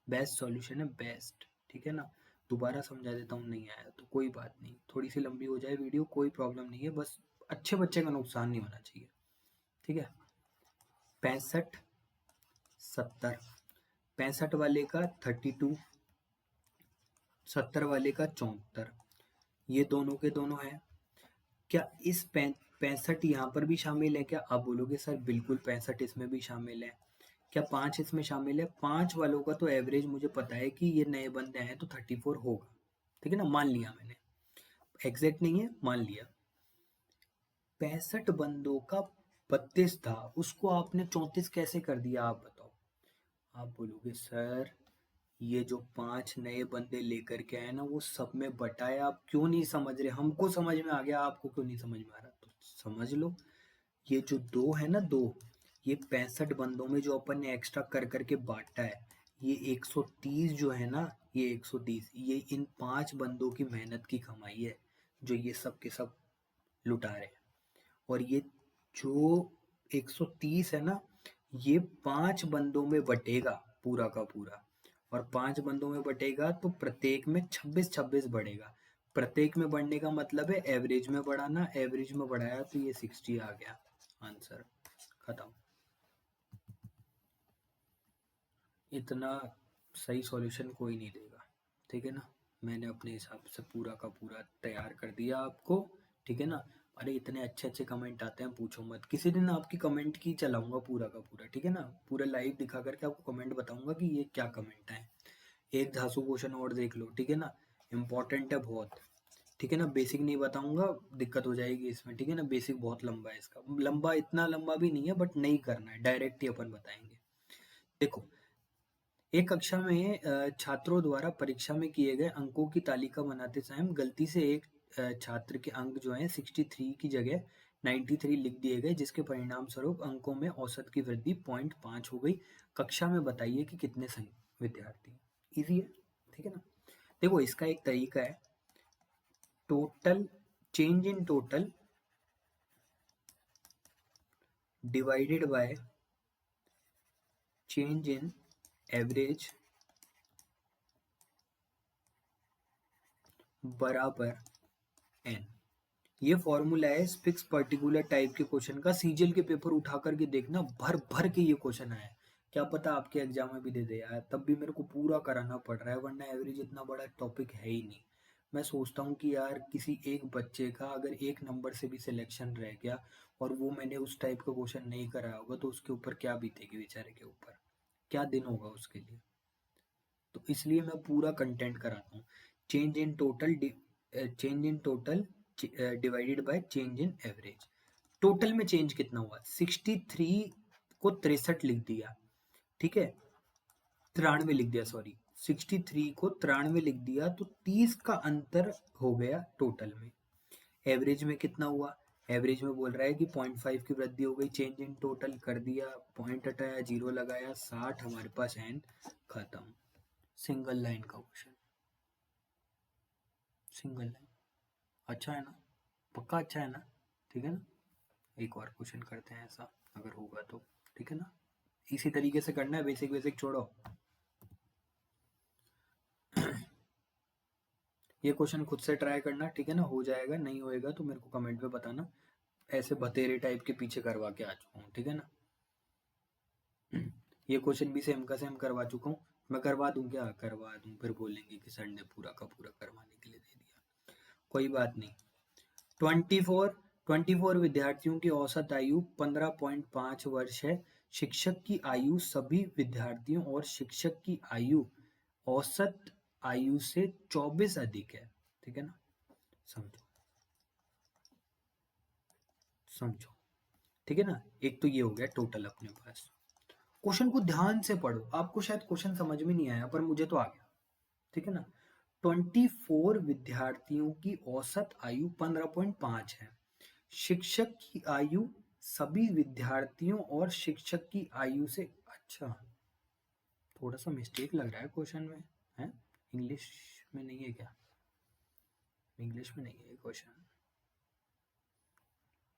A: बेस्ट सॉल्यूशन है, बेस्ट, ठीक है ना। दोबारा समझा देता हूँ, नहीं आया तो कोई बात नहीं, थोड़ी सी लंबी हो जाए वीडियो, कोई प्रॉब्लम नहीं है, बस अच्छे बच्चे का नुकसान नहीं होना चाहिए, ठीक है। 65 70, 65 वाले का 32, 70 वाले का 74, ये दोनों के दोनों है। क्या इस 65 यहाँ पर भी शामिल है क्या? आप बोलोगे सर बिल्कुल 65 इसमें भी शामिल है। क्या 5 इसमें शामिल है? 5 वालों का तो एवरेज मुझे पता है कि ये नए बंदे आए तो 34 होगा, ठीक है ना, मान लिया मैंने, एग्जैक्ट नहीं है, मान लिया। 65 बंदों का 32 था, उसको आपने 34 कैसे कर दिया, आप बताओ। आप बोलोगे सर ये जो 5 नए बंदे लेकर के आए ना वो सब में बटाए, आप क्यों नहीं समझ रहे, हमको समझ में आ गया, आपको क्यों नहीं समझ में आ रहा, तो समझ लो। ये जो दो है ना, दो, ये 65 बंदों में जो अपन ने एक्स्ट्रा कर करके बांटा है, ये 130 जो है ना, ये 130 ये इन 5 बंदों की मेहनत की कमाई है, जो ये सब के सब लुटा रहे हैं। और ये जो 130 है ना, ये 5 बंदों में बटेगा पूरा का पूरा, और 5 बंदों में बटेगा तो प्रत्येक में 26-26 बढ़ेगा। प्रत्येक में बढ़ने का मतलब है एवरेज में बढ़ाना, एवरेज में बढ़ाया तो ये 60 आ गया आंसर, खत्म। इतना सही सॉल्यूशन कोई नहीं देगा, ठीक है ना, मैंने अपने हिसाब से पूरा का पूरा तैयार कर दिया आपको, ठीक है ना। अरे इतने अच्छे अच्छे कमेंट आते हैं, पूछो मत, किसी दिन आपकी कमेंट की चलाऊंगा पूरा का पूरा, ठीक है ना, पूरा लाइव दिखा करके आपको कमेंट बताऊंगा कि ये क्या कमेंट है। एक धांसू क्वेश्चन और देख लो, ठीक है ना, इम्पोर्टेंट है बहुत, ठीक है ना, बेसिक नहीं बताऊंगा, दिक्कत हो जाएगी इसमें, ठीक है ना, बेसिक बहुत लंबा है इसका, लंबा इतना लंबा भी नहीं है बट नहीं करना है, डायरेक्ट ही अपन बताएंगे। देखो, एक कक्षा में छात्रों द्वारा परीक्षा में किए गए अंकों की तालिका बनाते समय गलती से एक छात्र के अंक जो है 63 की जगह 93 लिख दिए गए, जिसके परिणाम स्वरूप अंकों में औसत की वृद्धि 0.5 हो गई। कक्षा में बताइए कि कितने विद्यार्थी। इजी है, ठीक है ना। देखो इसका एक तरीका है, total change in total divided by change in average बराबर एन। ये फॉर्मूला है फिक्स पर्टिकुलर टाइप के क्वेश्चन का, सीजीएल के पेपर उठा करके देखना, भर भर के ये क्वेश्चन आया है, क्या पता आपके एग्जाम में भी दे दे यार, तब भी मेरे को पूरा कराना पड़ रहा है, वरना एवरेज इतना बड़ा टॉपिक है ही नहीं। मैं सोचता हूँ कि यार किसी एक बच्चे का अगर एक नंबर से भी सिलेक्शन रह गया और वो मैंने उस टाइप का क्वेश्चन नहीं कराया होगा तो उसके ऊपर क्या बीतेगी, बेचारे के ऊपर क्या दिन होगा उसके लिए। तो इसलिए मैं पूरा कंटेंट कराता हूँ। Change in total, change in total divided by change in average. Total में चेंज कितना हुआ, 63 को 63 लिख दिया, ठीक है, 93 लिख दिया, सॉरी 63 को 93 लिख दिया, तो 30 का अंतर हो गया टोटल में। एवरेज में कितना हुआ, एवरेज में बोल रहा है कि 0.5 की वृद्धि हो गई, चेंज इन टोटल कर दिया, पॉइंट हटाया, जीरो लगाया, 60 हमारे पास एन, खत्म। सिंगल लाइन का क्वेश्चन, सिंगल लाइन, अच्छा है ना, पक्का अच्छा है ना, ठीक है ना। एक और क्वेश्चन करते हैं ऐसा, अगर होगा तो, ठीक है ना, इसी तरीके से करना है, बेसिक बेसिक छोड़ो। ये क्वेश्चन खुद से ट्राई करना, ठीक है ना, हो जाएगा, नहीं होएगा तो मेरे को कमेंट पे बताना, ऐसे बतेरे टाइप के पीछे करवा के आ चुका हूँ, ठीक है ना। ये क्वेश्चन भी सेम का सेम करवा चुका हूँ, मैं करवा दूँ क्या, करवा दूँ, फिर बोलेंगे कि सर ने पूरा का पूरा करवाने के लिए दे दिया, कोई बात नहीं। 24 विद्यार्थियों की औसत आयु 15.5 वर्ष है। शिक्षक की आयु सभी विद्यार्थियों और शिक्षक की आयु औसत आयु से 24 अधिक है, ठीक है ना। समझो, समझो, ठीक है ना। एक तो ये हो गया टोटल अपने पास। क्वेश्चन को ध्यान से पढ़ो, आपको शायद क्वेश्चन समझ में नहीं आया पर मुझे तो आ गया, ठीक है ना। 24 विद्यार्थियों की औसत आयु 15.5 है। शिक्षक की आयु सभी विद्यार्थियों और शिक्षक की आयु से, अच्छा थोड़ा सा मिस्टेक लग रहा है क्वेश्चन में, है इंग्लिश में नहीं है क्या, इंग्लिश में नहीं है क्वेश्चन।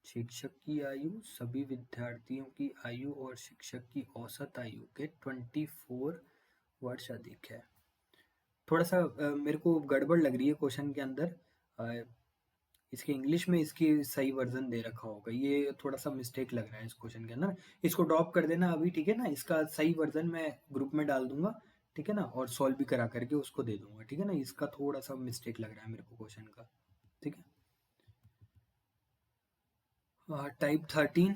A: शिक्षक की आयु सभी विद्यार्थियों की आयु और शिक्षक की औसत आयु के 24 वर्ष अधिक है। थोड़ा सा मेरे को गड़बड़ लग रही है क्वेश्चन के अंदर, इसके इंग्लिश में इसकी सही वर्जन दे रखा होगा, ये थोड़ा सा मिस्टेक लग रहा है इस क्वेश्चन के अंदर, इसको ड्रॉप कर देना अभी, ठीक है ना, इसका सही वर्जन मैं ग्रुप में डाल दूंगा, ठीक है ना, और सॉल्व भी करा करके उसको दे दूंगा, ठीक है ना, इसका थोड़ा सा मिस्टेक लग रहा है मेरे को क्वेश्चन का, ठीक है। टाइप 13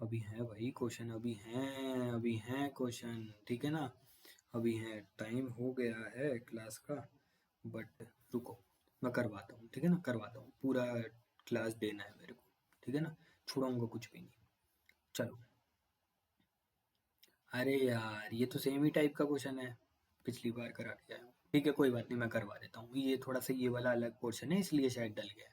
A: अभी है भाई क्वेश्चन, अभी हैं क्वेश्चन, ठीक है ना। अभी है, टाइम हो गया है क्लास का, बट रुको मैं करवाता हूँ, ठीक है ना, करवाता हूँ, पूरा क्लास देना है मेरे को, ठीक है ना, छुड़ाऊंगा कुछ भी नहीं। चलो, अरे यार ये तो सेम ही टाइप का क्वेश्चन है, पिछली बार करा के आया हूँ। ठीक है कोई बात नहीं, मैं करवा देता हूँ, ये थोड़ा सा ये वाला अलग पोर्शन है इसलिए शायद डल गया है।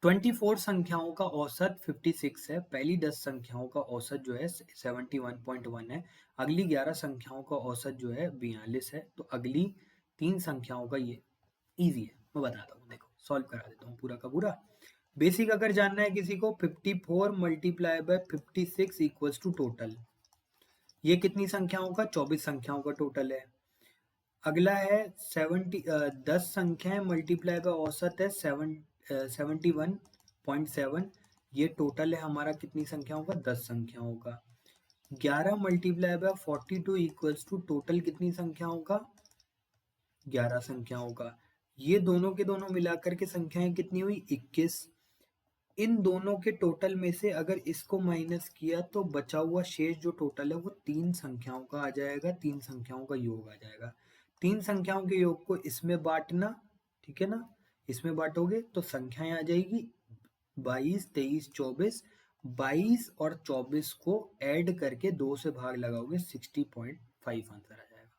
A: 24 संख्याओं का औसत 56 है, पहली 10 संख्याओं का औसत जो है 71.1 है, अगली 11 संख्याओं का औसत जो है 42 है, तो अगली 3 संख्याओं का ये इजी है, मैं बताता हूँ, देखो सॉल्व करा देता हूँ पूरा का पूरा। बेसिक अगर जानना है किसी को, 54 multiply by 56 equals to total, ये कितनी संख्याओं का, 24 संख्याओं का टोटल है। अगला है 10 संख्याएं मल्टीप्लाई बाय औसत है 71.7, ये टोटल है हमारा कितनी संख्याओं का, 10 संख्याओं का। 11 multiply by 42 equals to total कितनी संख्याओं का, 11 संख्याओं का। ये दोनों के दोनों मिलाकर के संख्याएं कितनी हुई, 21। इन दोनों के टोटल में से अगर इसको माइनस किया तो बचा हुआ शेष जो टोटल है वो 3 संख्याओं का आ जाएगा, 3 संख्याओं का योग आ जाएगा। 3 संख्याओं के योग को इसमें बांटना, ठीक है ना, इसमें बांटोगे तो संख्याएं आ जाएगी 22, 23, 24, 22 और 24 को ऐड करके 2 से भाग लगाओगे 60.5 आंसर आ जाएगा।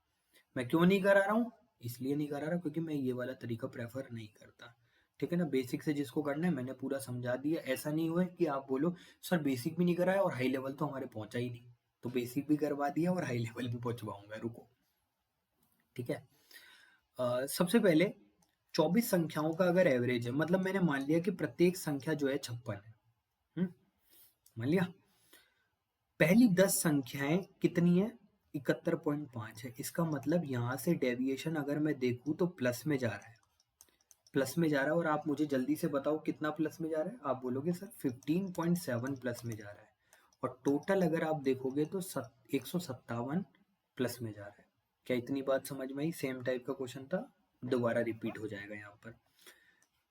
A: मैं क्यों नहीं करा रहा हूँ, इसलिए नहीं करा रहा क्योंकि मैं ये वाला तरीका प्रेफर नहीं करता, ठीक है ना। बेसिक से जिसको करना है मैंने पूरा समझा दिया, ऐसा नहीं हुआ कि आप बोलो सर बेसिक भी नहीं कराया और हाई लेवल तो हमारे पहुंचा ही नहीं, तो बेसिक भी करवा दिया और हाई लेवल भी पहुंचवाऊंगा, रुको, ठीक है। सबसे पहले 24 संख्याओं का अगर एवरेज है, मतलब मैंने मान लिया कि प्रत्येक संख्या जो है 56 है, मान लिया। पहली 10 संख्याएं कितनी है, 71.5 है, इसका मतलब यहाँ से डेविएशन अगर मैं देखूँ तो प्लस में जा रहा है, प्लस में जा रहा है। और आप मुझे जल्दी से बताओ कितना प्लस में जा रहा है, आप बोलोगे सर 15.7 प्लस में जा रहा है। और टोटल अगर आप देखोगे तो 157 प्लस में जा रहा है। क्या इतनी बात समझ में आई, सेम टाइप का क्वेश्चन था, दोबारा रिपीट हो जाएगा यहाँ पर।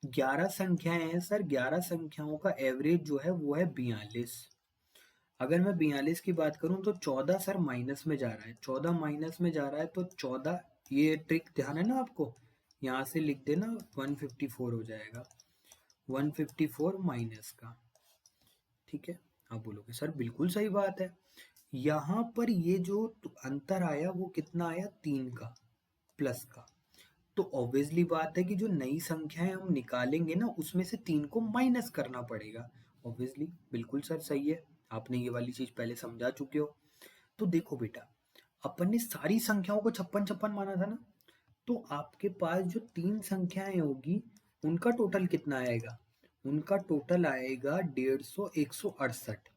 A: 11 संख्याएं हैं सर, 11 संख्याओं का एवरेज जो है वो है 42। अगर मैं 42 की बात करूं तो 14 सर माइनस में जा रहा है, 14 माइनस में जा रहा है तो 14, ये ट्रिक ध्यान है ना आपको, यहाँ से लिख देना 154 हो जाएगा, 154 माइनस का, ठीक है। आप बोलोगे सर बिल्कुल सही बात है, यहाँ पर ये जो अंतर आया वो कितना आया, 3 का, प्लस का। तो ऑब्वियसली बात है कि जो नई संख्याएं हम निकालेंगे ना उसमें से 3 को माइनस करना पड़ेगा, ऑब्वियसली, बिल्कुल सर सही है, आपने ये वाली चीज पहले समझा चुके हो। तो देखो बेटा, अपन ने सारी संख्याओं को 56-56 माना था ना, तो आपके पास जो 3 संख्याएं होगी उनका टोटल कितना आएगा, उनका टोटल आएगा 150, 168।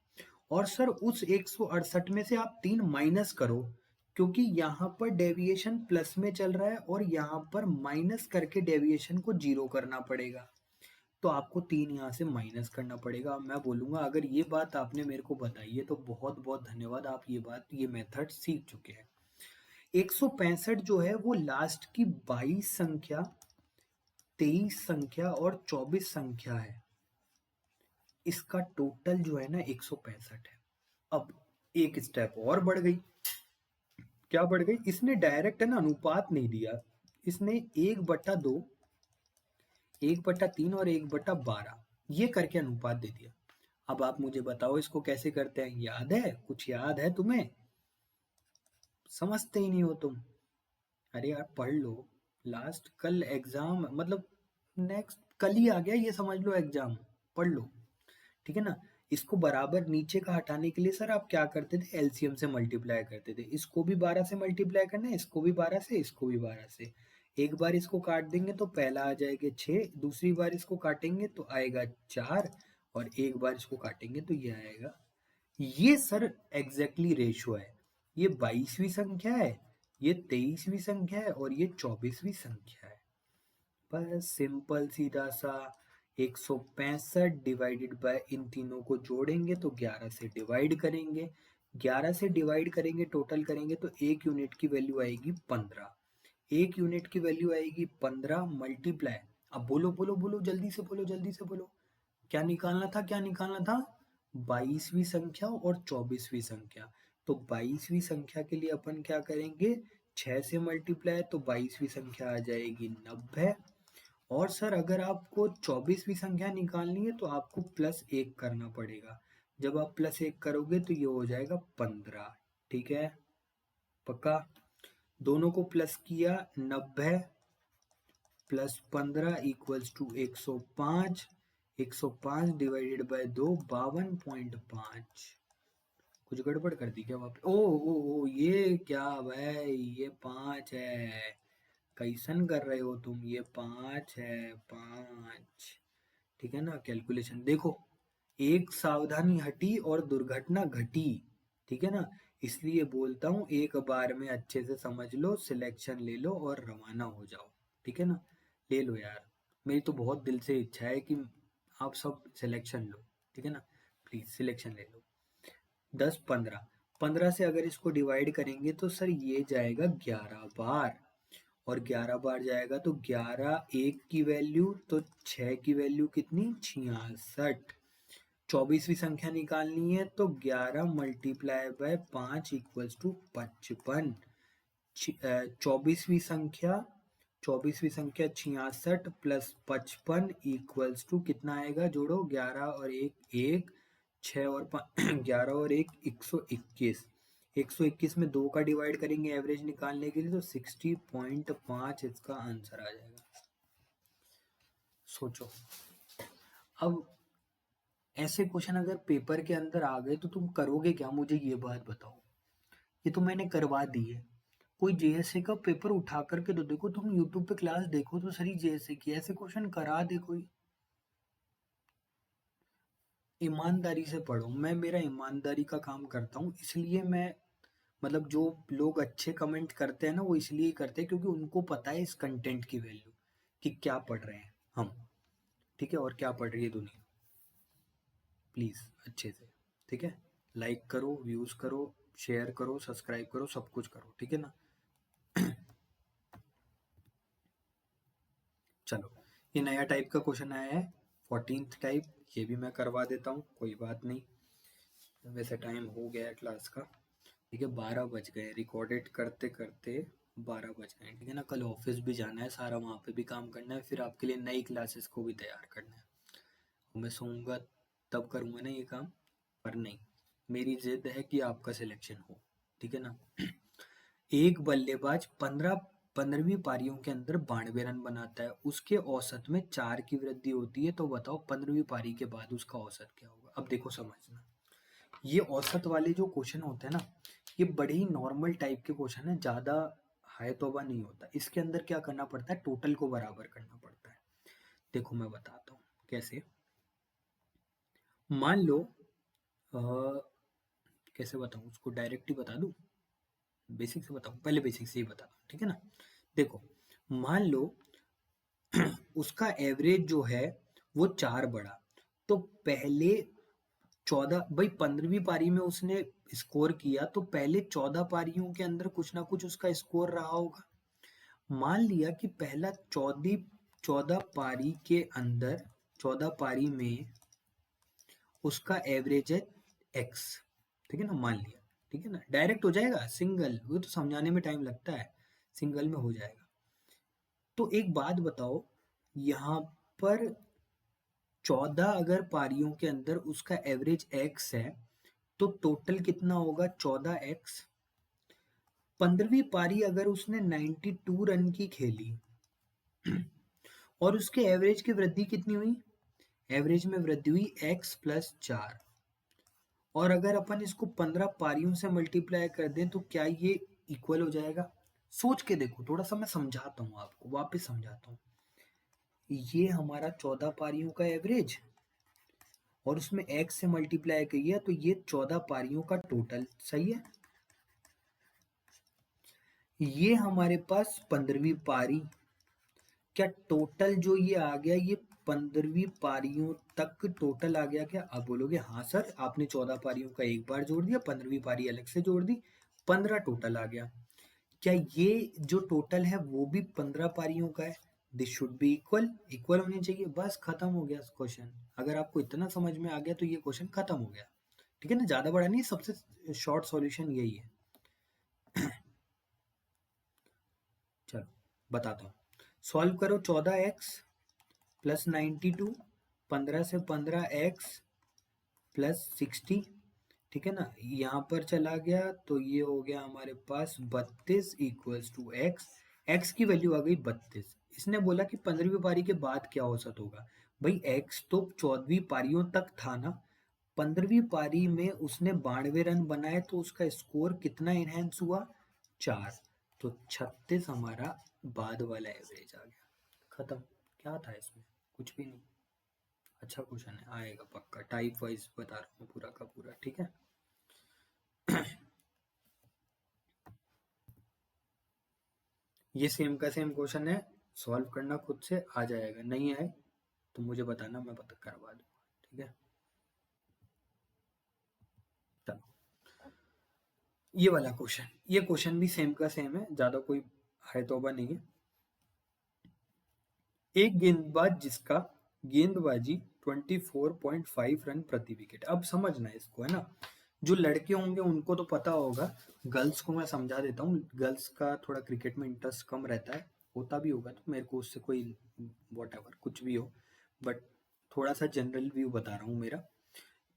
A: और सर उस 168 में से आप 3 माइनस करो, क्योंकि यहाँ पर डेविएशन प्लस में चल रहा है और यहाँ पर माइनस करके डेविएशन को 0 करना पड़ेगा, तो आपको 3 यहाँ से माइनस करना पड़ेगा। मैं बोलूँगा अगर ये बात आपने मेरे को बताई है तो बहुत बहुत धन्यवाद, आप ये बात, ये मेथड सीख चुके हैं। 165 जो है वो लास्ट की 22 संख्या, 23 संख्या और 24 संख्या है, इसका टोटल जो है ना 165 है। अब एक स्टेप और बढ़ गई, क्या बढ़ गई, इसने डायरेक्ट है ना अनुपात नहीं दिया, इसने 1/2, 1/3 और 1/12 ये करके अनुपात दे दिया। अब आप मुझे बताओ इसको कैसे करते हैं, याद है, कुछ याद है तुम्हें, समझते ही नहीं हो तुम। अरे यार पढ़ लो, लास्ट कल एग्जाम, मतलब नेक्स्ट कल ही आ गया, ये समझ लो एग्जाम, पढ़ लो, ठीक है ना। इसको बराबर नीचे का हटाने के लिए सर आप क्या करते थे, एलसीएम से मल्टीप्लाई करते थे, इसको भी 12 से मल्टीप्लाई करना है, इसको भी 12 से, इसको भी 12 से। एक बार इसको काट देंगे तो पहला आ जाएगा 6, दूसरी बार इसको काटेंगे तो आएगा 4, और एक बार इसको काटेंगे तो ये आएगा, ये सर एग्जैक्टली रेशियो है। ये 22वीं संख्या है, ये 23वीं संख्या है और ये 24वीं संख्या है। बस सिंपल सीधा सा, 165 डिवाइडेड बाय इन तीनों को जोड़ेंगे तो 11 से डिवाइड करेंगे, 11 से डिवाइड करेंगे, टोटल करेंगे तो एक यूनिट की वैल्यू आएगी 15, एक यूनिट की वैल्यू आएगी 15 मल्टीप्लाई, अब बोलो बोलो बोलो, जल्दी से बोलो, जल्दी से बोलो, क्या निकालना था, क्या निकालना था, 22वीं संख्या और 24वीं संख्या। तो 22वीं संख्या के लिए अपन क्या करेंगे, 6 से मल्टीप्लाई तो 22वीं संख्या आ जाएगी 90। और सर अगर आपको 24वीं संख्या निकालनी है तो आपको +1 करना पड़ेगा। जब आप +1 करोगे तो ये हो जाएगा 15। ठीक है, पक्का। दोनों को प्लस किया, 90 + 15 = 105। 105 डिवाइडेड बाय 2 52.5। कुछ गड़बड़ कर दी क्या वहाँ पे? ओ ये क्या भाई, ये 5 है। कैसन कर रहे हो तुम? ये 5 है, 5। ठीक है ना। कैलकुलेशन देखो, एक सावधानी हटी और दुर्घटना घटी। ठीक है ना। इसलिए बोलता हूँ एक बार में अच्छे से समझ लो, सिलेक्शन ले लो और रवाना हो जाओ। ठीक है ना। ले लो यार, मेरी तो बहुत दिल से इच्छा है कि आप सब सिलेक्शन लो। ठीक है ना, प्लीज सिलेक्शन ले लो। 10 15, 15 से अगर इसको डिवाइड करेंगे तो सर ये जाएगा 11 बार। और 11 बार जाएगा तो 11 1 की वैल्यू, तो 6 की वैल्यू कितनी, 66। 24वीं संख्या निकालनी है तो 11 मल्टीप्लाई बाय 5 = 55। 24वीं संख्या 66 + 55 = कितना आएगा, जोड़ो 11 और 1 1, 6 और 11 और 1 121। 121 में 2 का डिवाइड करेंगे एवरेज निकालने के लिए तो 60.5 इसका आंसर आ जाएगा। सोचो, अब ऐसे क्वेश्चन अगर पेपर के अंदर आ गए तो तुम करोगे क्या, मुझे ये बात बताओ। ये तो मैंने करवा दी है। कोई जेएसए का पेपर उठा करके तो देखो, तुम यूट्यूब पे क्लास देखो तो सही जेएसए की, ऐसे क्वेश्चन करा दे कोई। ईमानदारी से पढ़ो, मैं मेरा ईमानदारी का काम करता हूँ, इसलिए मैं मतलब जो लोग अच्छे कमेंट करते हैं ना वो इसलिए ही करते हैं क्योंकि उनको पता है इस कंटेंट की वैल्यू, कि क्या पढ़ रहे हैं हम। ठीक है, और क्या पढ़ रही है दुनिया। प्लीज अच्छे से। ठीक है, लाइक करो, व्यूज करो, शेयर करो, सब्सक्राइब करो, सब कुछ करो। ठीक है ना। चलो, ये नया टाइप का क्वेश्चन आया है, 14th टाइप। ये भी मैं करवा देता हूँ, कोई बात नहीं। वैसे टाइम हो गया है क्लास का। ठीक है, 12 बज गए, रिकॉर्डेड करते करते 12 बज गए। ठीक है ना, कल ऑफिस भी जाना है, सारा वहाँ पे भी काम करना है, फिर आपके लिए नई क्लासेस को भी तैयार करना है। मैं सोऊंगा तब करूँगा ना ये काम, पर नहीं, मेरी जिद है कि आपका सिलेक्शन हो। ठीक है ना। एक बल्लेबाज 15वीं पारियों के अंदर 92 रन बनाता है, उसके औसत में 4 की वृद्धि होती है, तो बताओ 15वीं पारी के बाद उसका औसत क्या होगा। अब देखो समझना, ये औसत वाले जो क्वेश्चन होते हैं ना, ये बड़े ही नॉर्मल टाइप के क्वेश्चन है, ज्यादा हाय तौबा नहीं होता। इसके अंदर क्या करना पड़ता है, टोटल को बराबर करना पड़ता है। देखो मैं बताता हूँ कैसे। मान लो कैसे बताऊँ उसको, डायरेक्ट ही बता दूँ, बेसिक से बताऊँ, पहले बेसिक से ही बता दूँ। ठीक है ना। देखो, मान लो उसका एवरेज जो है वो 4 बढ़ा, तो पहले 14, भाई 15वीं पारी में उसने स्कोर किया तो पहले 14 पारियों के अंदर कुछ ना कुछ उसका स्कोर रहा होगा। मान लिया कि पहला 14 पारी के अंदर, 14 पारी में उसका एवरेज है x। ठीक है ना, मान लिया। ठीक है ना, डायरेक्ट हो जाएगा सिंगल, वो तो समझाने में टाइम लगता है, सिंगल में हो जाएगा। तो एक बात बताओ, यहाँ पर 14 अगर पारियों के अंदर उसका एवरेज x है तो टोटल कितना होगा, 14x। 15वीं पारी अगर उसने 92 रन की खेली और उसके एवरेज की वृद्धि कितनी हुई, एवरेज में वृद्धि हुई x + 4। और अगर अपन इसको 15 पारियों से मल्टीप्लाई कर दें तो क्या ये इक्वल हो जाएगा। सोच के देखो, थोड़ा सा मैं समझाता हूँ आपको, वापस समझाता हूँ। ये हमारा 14 पारियों का एवरेज और उसमें x से मल्टीप्लाई किया तो ये 14 पारियों का टोटल, सही है। ये हमारे पास 15वीं पारी, क्या टोटल जो ये आ गया, ये 15वीं पारियों तक टोटल आ गया क्या। आप बोलोगे हाँ सर, आपने 14 पारियों का एक बार जोड़ दिया, 15वीं पारी अलग से जोड़ दी, 15 टोटल आ गया। क्या ये जो टोटल है वो भी 15 पारियों का है। This should be equal, equal होनी चाहिए। बस खत्म हो गया क्वेश्चन। अगर आपको इतना समझ में आ गया तो ये क्वेश्चन खत्म हो गया। ठीक है ना, ज्यादा बड़ा नहीं, सबसे शॉर्ट सॉल्यूशन यही है। बताता हूँ। सॉल्व करो 14x प्लस 92, 15 से 15x प्लस 60, ठीक है ना, यहाँ पर चला गया तो ये हो गया हमारे पास 32 इक्वल्स टू एक्स। एक्स की वैल्यू आ गई 32। इसने बोला कि 15वीं पारी के बाद क्या औसत होगा। भाई एक्स तो 14वीं पारियों तक था ना, 15वीं पारी में उसने 92 रन बनाए तो उसका स्कोर कितना इनहेंस हुआ, 4। तो 36 हमारा बाद वाला एवरेज आ गया। खत्म। क्या था इसमें, कुछ भी नहीं। अच्छा क्वेश्चन है, आएगा पक्का, टाइप वाइज बता रहा हूँ पूरा का पूरा, ठीक है। ये सेम का सेम क्वेश्चन है, सॉल्व करना खुद से, आ जाएगा। नहीं आए तो मुझे बताना, मैं पता करवा दूंगा, ठीक है। चलो ये वाला क्वेश्चन, ये क्वेश्चन भी सेम का सेम है, ज्यादा कोई है तोबा नहीं है। एक गेंदबाज जिसका गेंदबाजी 24.5 रन प्रति विकेट। अब समझना इसको, है ना, जो लड़के होंगे उनको तो पता होगा, गर्ल्स को मैं समझा देता हूँ। गर्ल्स का थोड़ा क्रिकेट में इंटरेस्ट कम रहता है, होता भी होगा तो मेरे को उससे कोई वॉट एवर कुछ भी हो, बट थोड़ा सा जनरल व्यू बता रहा हूँ मेरा।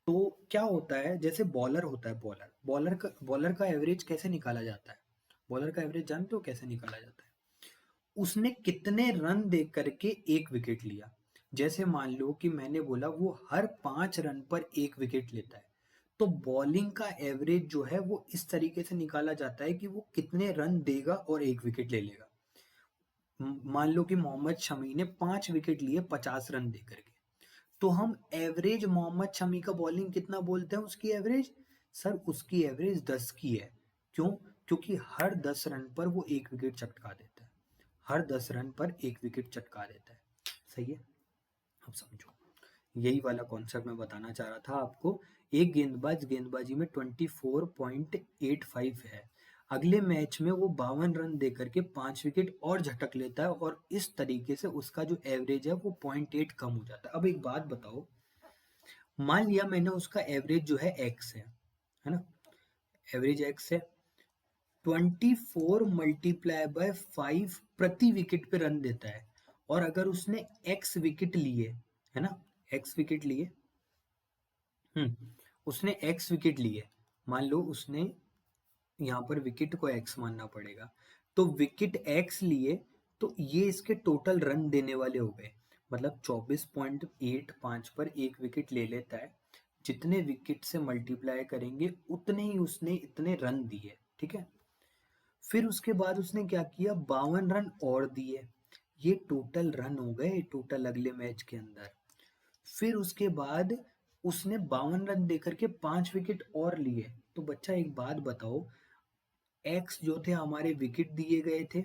A: तो क्या होता है, जैसे बॉलर होता है, बॉलर का एवरेज कैसे निकाला जाता है, बॉलर का एवरेज जानते हो कैसे निकाला जाता है, उसने कितने रन दे करके एक विकेट लिया। जैसे मान लो कि मैंने बोला वो हर 5 रन पर एक विकेट लेता है, तो बॉलिंग का एवरेज जो है वो इस तरीके से निकाला जाता है कि वो कितने रन देगा और एक विकेट ले लेगा। मान लो कि मोहम्मद शमी ने 5 विकेट लिए 50 रन दे करके, तो हम एवरेज मोहम्मद शमी का बॉलिंग कितना बोलते हैं, उसकी एवरेज, सर उसकी एवरेज 10 की है। क्यों? क्योंकि हर 10 रन पर वो एक विकेट चटका देता है, हर 10 रन पर एक विकेट चटका देता है। सही है, अब समझो, यही वाला कॉन्सेप्ट मैं बताना चाह रहा था आपको। एक गेंदबाज गेंदबाजी में 24.85 है, अगले मैच में वो 52 रन देकर के 5 विकेट और झटक लेता है, और इस तरीके से उसका जो एवरेज है वो 0.8 कम हो जाता है। अब एक बात बताओ, मान लिया मैंने उसका एवरेज जो है एक्स है ना, एवरेज एक्स है, 24 × 5 प्रति विकेट पे रन देता है, और अगर उसने एक्स विकेट लिए, है ना, एक्स विकेट लिए, उसने एक्स विकेट लिए, मान लो उसने, यहाँ पर विकेट को एक्स मानना पड़ेगा, तो विकेट एक्स लिए, तो ये इसके टोटल रन देने वाले हो गए। मतलब 24.85 पर एक विकेट ले लेता है, जितने विकेट से मल्टीप्लाई करेंगे उतने ही उसने इतने रन दिए, ठीक है। फिर उसके बाद उसने क्या किया, 52 रन और दिए, ये टोटल रन हो गए टोटल अगले मैच के अंदर। फिर उसके बाद उसने 52 रन देकर के 5 विकेट और लिए। तो बच्चा एक बात बताओ, एक्स जो थे हमारे विकेट दिए गए थे,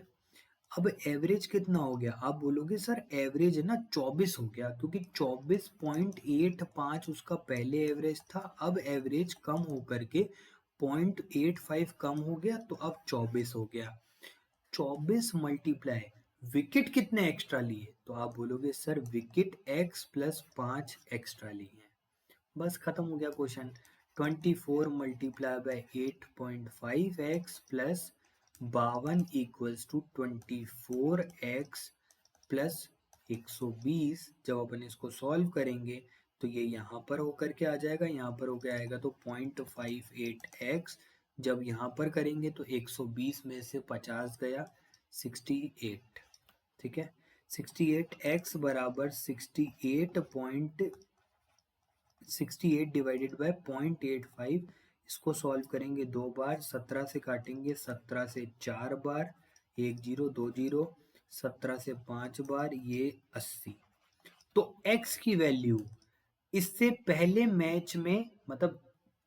A: अब एवरेज कितना हो गया। आप बोलोगे सर एवरेज है ना 24 हो गया, क्योंकि 24.85 उसका पहले एवरेज था, अब एवरेज कम होकर के 0.85 कम हो गया, तो अब 24 हो गया। 24 मल्टीप्लाई विकेट कितने एक्स्ट्रा लिए, तो आप बोलोगे सर विकेट एक्स प्लस 5 एक्स्ट्रा लिए हैं। बस खत्म हो गया question. 24 multiply by 8.5x plus 52 equals to 24x plus 120। जब अपन इसको सॉल्व करेंगे तो ये यहाँ पर होकर के आ जाएगा, यहाँ पर होकर आएगा तो 0.58x। जब यहाँ पर करेंगे तो 120 में से 50 गया, 68, ठीक है। 68x बराबर 68 डिवाइडेड बाय 0.85। इसको सॉल्व करेंगे दो बार, 17 से काटेंगे, 17 से 4 बार, 1 जीरो 2 जीरो, 17 से 5 बार, ये 80। तो x की वैल्यू इससे पहले मैच में, मतलब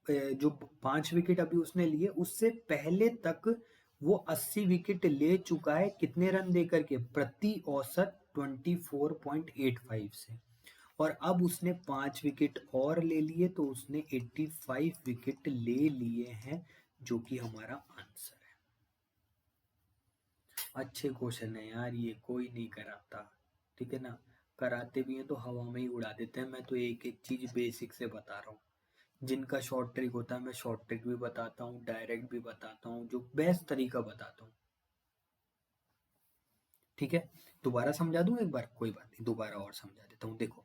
A: जो 5 विकेट अभी उसने लिए उससे पहले तक वो 80 विकेट ले चुका है, कितने रन दे करके, प्रति औसत 24.85 से। और अब उसने 5 विकेट और ले लिए, तो उसने 85 विकेट ले लिए हैं, जो कि हमारा आंसर है। अच्छे क्वेश्चन है यार, ये कोई नहीं कराता, ठीक है ना, कराते भी हैं तो हवा में ही उड़ा देते हैं। मैं तो एक एक चीज बेसिक से बता रहा हूँ, जिनका शॉर्ट ट्रिक होता है मैं शॉर्ट ट्रिक भी बताता हूँ, डायरेक्ट भी बताता हूँ, जो बेस्ट तरीका बताता हूँ, ठीक है, दोबारा समझा दूं एक बार, कोई बात नहीं, दोबारा और समझा देता हूँ। देखो,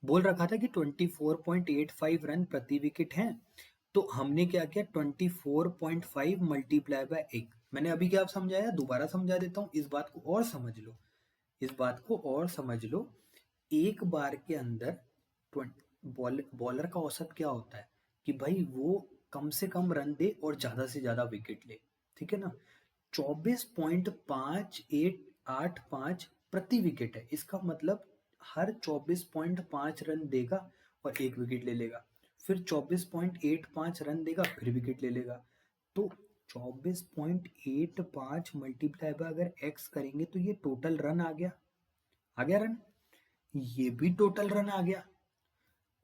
A: बोल रखा था कि 24.85 रन प्रति विकेट हैं, तो हमने क्या किया, 24.5 मल्टीप्लाई बाय 1। मैंने अभी क्या समझाया, दोबारा समझा देता हूँ, इस बात को और समझ लो, इस बात को और समझ लो। एक बार के अंदर बॉलर का औसत क्या होता है कि भाई वो कम से कम रन दे और ज्यादा से ज्यादा विकेट ले, ठीक है ना। 24.5885 प्रति विकेट है, इसका मतलब हर 24.5 रन देगा और एक विकेट ले लेगा, फिर 24.85 रन देगा फिर विकेट ले लेगा। तो 24.85 मल्टीप्लाई बाय अगर एक्स करेंगे तो ये टोटल रन आ गया, आ गया रन, ये भी टोटल रन आ गया।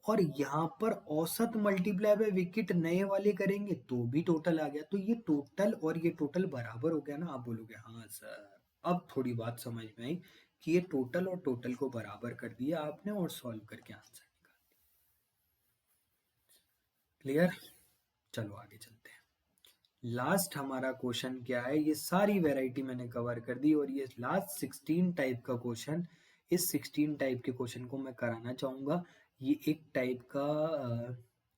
A: और यहाँ पर औसत मल्टीप्लाई बाय विकेट नए वाले करेंगे तो भी टोटल आ गया। तो ये टोटल और ये टोटल बराबर हो गया ना। आप बोलोगे हाँ सर, अब थोड़ी बात समझ में आई कि ये टोटल और टोटल को बराबर कर दिया आपने और सॉल्व करके आंसर निकाल दिया। क्लियर? चलो आगे चलते हैं। लास्ट हमारा क्वेश्चन क्या है, ये सारी वैरायटी मैंने कवर कर दी और ये लास्ट 16 टाइप का क्वेश्चन, इस 16 टाइप के क्वेश्चन को मैं कराना चाहूंगा। ये एक टाइप का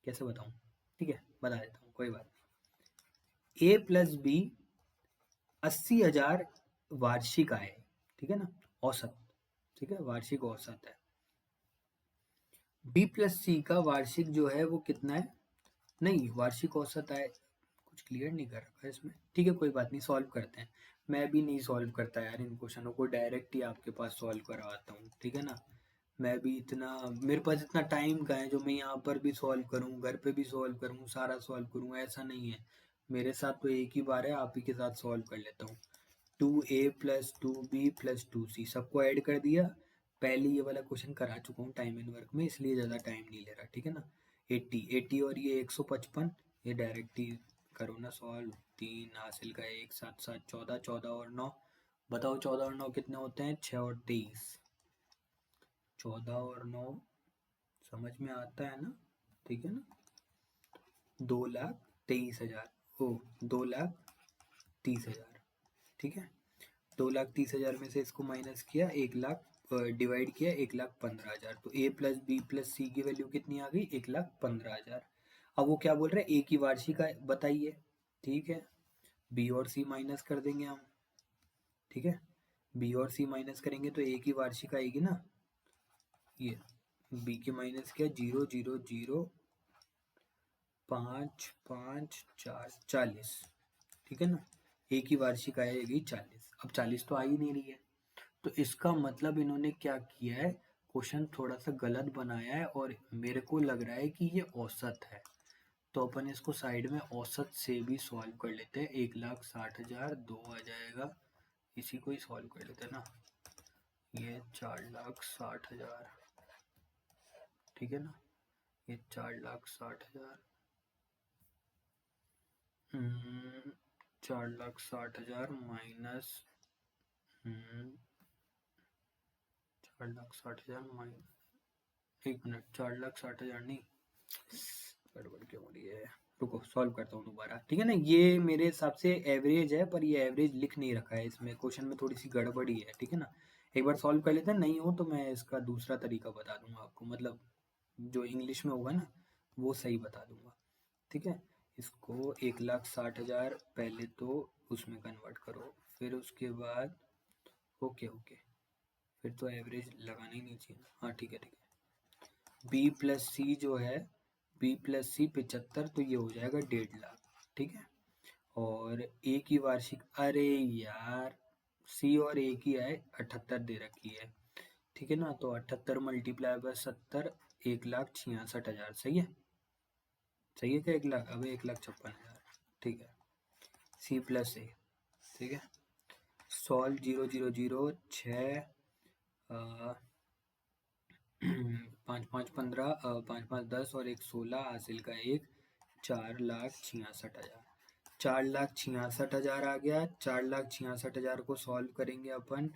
A: कैसे बताऊं, ठीक है बता देता हूँ, कोई बात नहीं। A+B 80,000 वार्षिक आय, ठीक है ना, औसत, ठीक है, वार्षिक औसत है। B+C का वार्षिक जो है वो कितना है, नहीं वार्षिक औसत आय कुछ क्लियर नहीं कर रखा है इसमें, ठीक है कोई बात नहीं, सॉल्व करते हैं। मैं भी नहीं सॉल्व करता यार इन क्वेश्चनों को, डायरेक्ट ही आपके पास सॉल्व करवाता हूँ, ठीक है ना। मैं भी इतना, मेरे पास इतना टाइम का है जो मैं यहाँ पर भी सॉल्व करूँ, घर पे भी सॉल्व करूँ, सारा सॉल्व करूँ, ऐसा नहीं है। मेरे साथ तो एक ही बार है, आप ही के साथ सॉल्व कर लेता हूँ। 2A + 2B + 2C सबको ऐड कर दिया। पहले ये वाला क्वेश्चन करा चुका हूँ टाइम एंड वर्क में, इसलिए ज़्यादा टाइम नहीं ले रहा, ठीक है ना। 80 और ये 155, ये डायरेक्ट ही करो ना सॉल्व। 3 हासिल का 1 7 7 14, 14 और 9, बताओ 14 और 9 कितने होते हैं, 6 और 23, 14 और 9 समझ में आता है ना, ठीक है ना। 2,23,000, ओ 2,30,000, ठीक है। 2,30,000 में से इसको माइनस किया, 1,00,000 डिवाइड किया, 1,15,000। तो A+B+C की वैल्यू कितनी आ गई, 1,15,000। अब वो क्या बोल रहे हैं, ए की वार्षिक आय बताइए, ठीक है। बी और सी माइनस कर देंगे हम, ठीक है। बी और सी माइनस करेंगे तो ए की वार्षिक आएगी ना, ये बी की माइनस किया, 0 0 0 5 5 4 40, ठीक है ना। ए की वार्षिक आएगी 40, अब 40 तो आ ही नहीं रही है, तो इसका मतलब इन्होंने क्या किया है, क्वेश्चन थोड़ा सा गलत बनाया है और मेरे को लग रहा है कि ये औसत है। तो अपन इसको साइड में औसत से भी सॉल्व कर लेते हैं। 1,60,000 2 आ जाएगा, इसी को ही सॉल्व कर लेते हैं ना। ये 4,60,000, ठीक है ना, ये 4,60,000, 4,60,000 माइनस 4,60,000 माइनस, 1 मिनट, 4,60,000 नहीं, गड़बड़ क्यों हो रही है, रुको सॉल्व करता हूँ दोबारा, ठीक है ना। ये मेरे हिसाब से एवरेज है, पर ये एवरेज लिख नहीं रखा है इसमें, क्वेश्चन में थोड़ी सी गड़बड़ी है, ठीक है ना। एक बार सॉल्व कर लेते हैं, नहीं हो तो मैं इसका दूसरा तरीका बता दूंगा आपको, मतलब जो इंग्लिश में होगा ना वो सही बता दूंगा, ठीक है। इसको 1,60,000 पहले तो उसमें कन्वर्ट करो, फिर उसके बाद ओके ओके, फिर तो एवरेज लगाना ही नहीं चाहिए, हाँ ठीक है ठीक है। B+C जो है, B+C 75, तो ये हो जाएगा 1,50,000, ठीक है। और ए की वार्षिक, अरे यार सी और ए की है 78 दे रखी है, ठीक है ना। तो 78 मल्टीप्लाई बाय 70, 1,66,000, सही है, सही है क्या, 1,00,000, अब 1,56,000, ठीक है। C+A, ठीक है। सॉल्व 0 0 0 6 5 5 15, 5 5 10 और 1 16, हासिल का 1, 4,66,000, 4,66,000 आ गया। 4,66,000 को सॉल्व करेंगे अपन,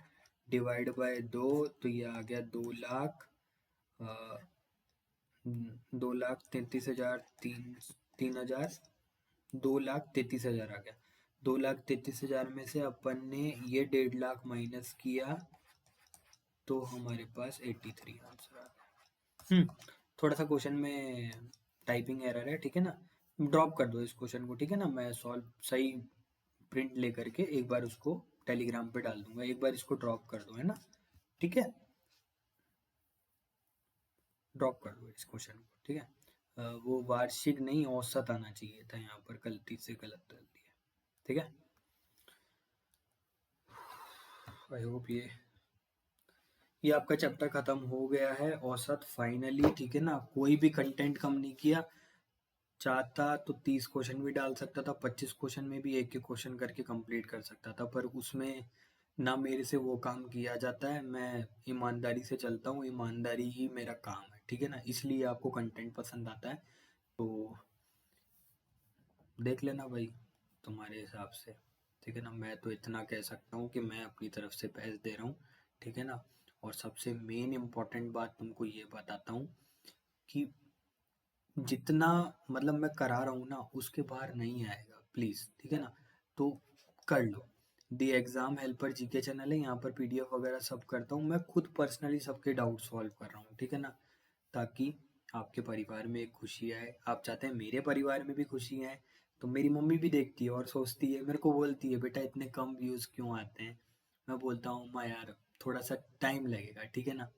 A: डिवाइड बाय 2, तो ये आ गया 2,00,000, 2,33,000, 3,000, 2,33,000 आ गया। 2,33,000 में से अपन ने ये 1.5 लाख माइनस किया तो हमारे पास 83 आंसर आ गया। थोड़ा सा क्वेश्चन में टाइपिंग एरर है, ठीक है ना, ड्रॉप कर दो इस क्वेश्चन को, ठीक है ना। मैं सॉल्व सही प्रिंट लेकर के एक बार उसको टेलीग्राम पे डाल दूंगा, एक बार इसको ड्रॉप कर दो, है ना, ठीक है, ड्रॉप कर दो इस क्वेश्चन को, ठीक है। वो वार्षिक नहीं औसत आना चाहिए था, यहाँ पर गलती से गलत डाल दिया, ठीक है। आई होप ये आपका चैप्टर खत्म हो गया है, औसत फाइनली, ठीक है ना। कोई भी कंटेंट कम नहीं किया, चाहता तो 30 क्वेश्चन भी डाल सकता था, 25 क्वेश्चन में भी एक एक क्वेश्चन करके कंप्लीट कर सकता था, पर उसमें ना मेरे से वो काम किया जाता है। मैं ईमानदारी से चलता हूँ, ईमानदारी ही मेरा काम है, ठीक है ना, इसलिए आपको कंटेंट पसंद आता है। तो देख लेना भाई तुम्हारे हिसाब से, ठीक है ना। मैं तो इतना कह सकता हूँ कि मैं अपनी तरफ से बेस्ट दे रहा हूँ, ठीक है ना। और सबसे मेन इम्पोर्टेंट बात तुमको ये बताता हूँ कि जितना मतलब मैं करा रहा हूँ ना उसके बाहर नहीं आएगा, प्लीज़, ठीक है ना। तो कर लो। The exam helper GK channel है, यहाँ पर पीडीएफ वगैरह सब करता हूँ, मैं खुद पर्सनली सबके डाउट सॉल्व कर रहा हूँ, ठीक है ना, ताकि आपके परिवार में एक खुशी आए। आप चाहते हैं मेरे परिवार में भी खुशी आए, तो मेरी मम्मी भी देखती है और सोचती है, मेरे को बोलती है बेटा इतने कम व्यूज़ क्यों आते हैं। मैं बोलता हूँ माँ यार थोड़ा सा टाइम लगेगा, ठीक है ना,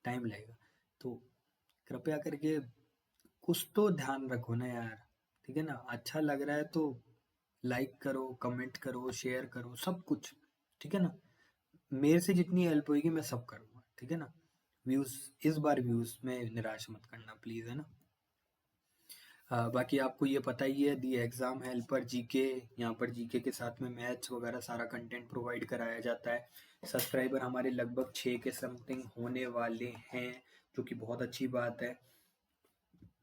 A: टाइम लगेगा, तो कृपया करके कुछ तो ध्यान रखो ना यार, ठीक है ना। अच्छा लग रहा है तो लाइक करो, कमेंट करो, शेयर करो, सब कुछ, ठीक है ना। मेरे से जितनी हेल्प होगी मैं सब करूँगा, ठीक है ना। व्यूज़, इस बार व्यूज़ में निराश मत करना प्लीज़, है ना। बाकी आपको ये पता ही है, दी एग्ज़ाम हेल्पर जीके, यहाँ पर जीके के साथ में मैथ्स वगैरह सारा कंटेंट प्रोवाइड कराया जाता है। सब्सक्राइबर हमारे लगभग 6 के समथिंग होने वाले हैं, जो कि बहुत अच्छी बात है।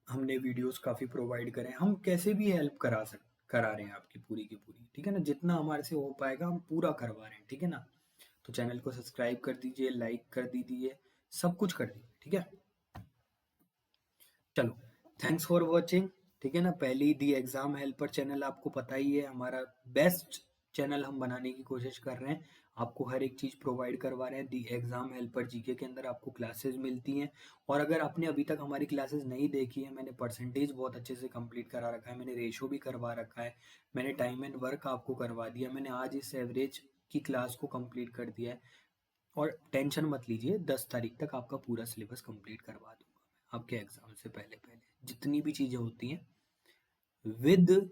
A: हमने वीडियोस काफ़ी प्रोवाइड करें, हम कैसे भी हेल्प करा रहे हैं आपकी पूरी की पूरी, ठीक है ना। जितना हमारे से हो पाएगा हम पूरा करवा रहे हैं, ठीक है ना। तो चैनल को सब्सक्राइब कर दीजिए, लाइक कर दीजिए, सब कुछ कर दीजिए, ठीक है। चलो, थैंक्स फॉर वॉचिंग, ठीक है ना। पहली दी एग्ज़ाम हेल्पर चैनल आपको पता ही है, हमारा बेस्ट चैनल हम बनाने की कोशिश कर रहे हैं। आपको हर एक चीज़ प्रोवाइड करवा रहे हैं। दी एग्ज़ाम हेल्पर जीके के अंदर आपको क्लासेस मिलती हैं, और अगर आपने अभी तक हमारी क्लासेस नहीं देखी है, मैंने परसेंटेज बहुत अच्छे से कंप्लीट करा रखा है, मैंने रेशो भी करवा रखा है, मैंने टाइम एंड वर्क आपको करवा दिया, मैंने आज इस एवरेज की क्लास को कंप्लीट कर दिया है। और टेंशन मत लीजिए, 10 तारीख तक आपका पूरा सिलेबस कंप्लीट करवा दूंगा मैं आपके एग्ज़ाम से पहले पहले, जितनी भी चीज़ें होती हैं विद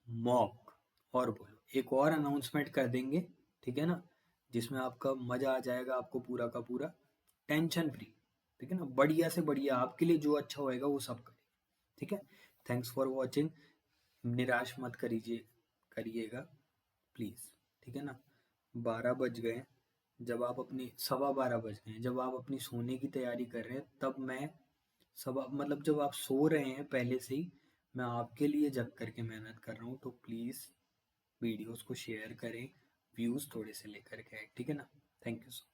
A: मॉक। और बोलो एक और अनाउंसमेंट कर देंगे, ठीक है ना, जिसमें आपका मज़ा आ जाएगा, आपको पूरा का पूरा टेंशन फ्री, ठीक है ना, बढ़िया से बढ़िया आपके लिए जो अच्छा होएगा वो सब करेंगे, ठीक है। थैंक्स फॉर वॉचिंग, निराश मत करिएगा प्लीज़, ठीक है ना। 12 बज गए, जब आप अपनी 12:15 बज गए जब आप अपनी सोने की तैयारी कर रहे हैं, तब मैं सब मतलब जब आप सो रहे हैं पहले से ही, मैं आपके लिए जग करके मेहनत कर रहा हूँ। तो प्लीज़ वीडियोस को शेयर करें, व्यूज़ थोड़े से लेकर के आए, ठीक है ना। Thank you so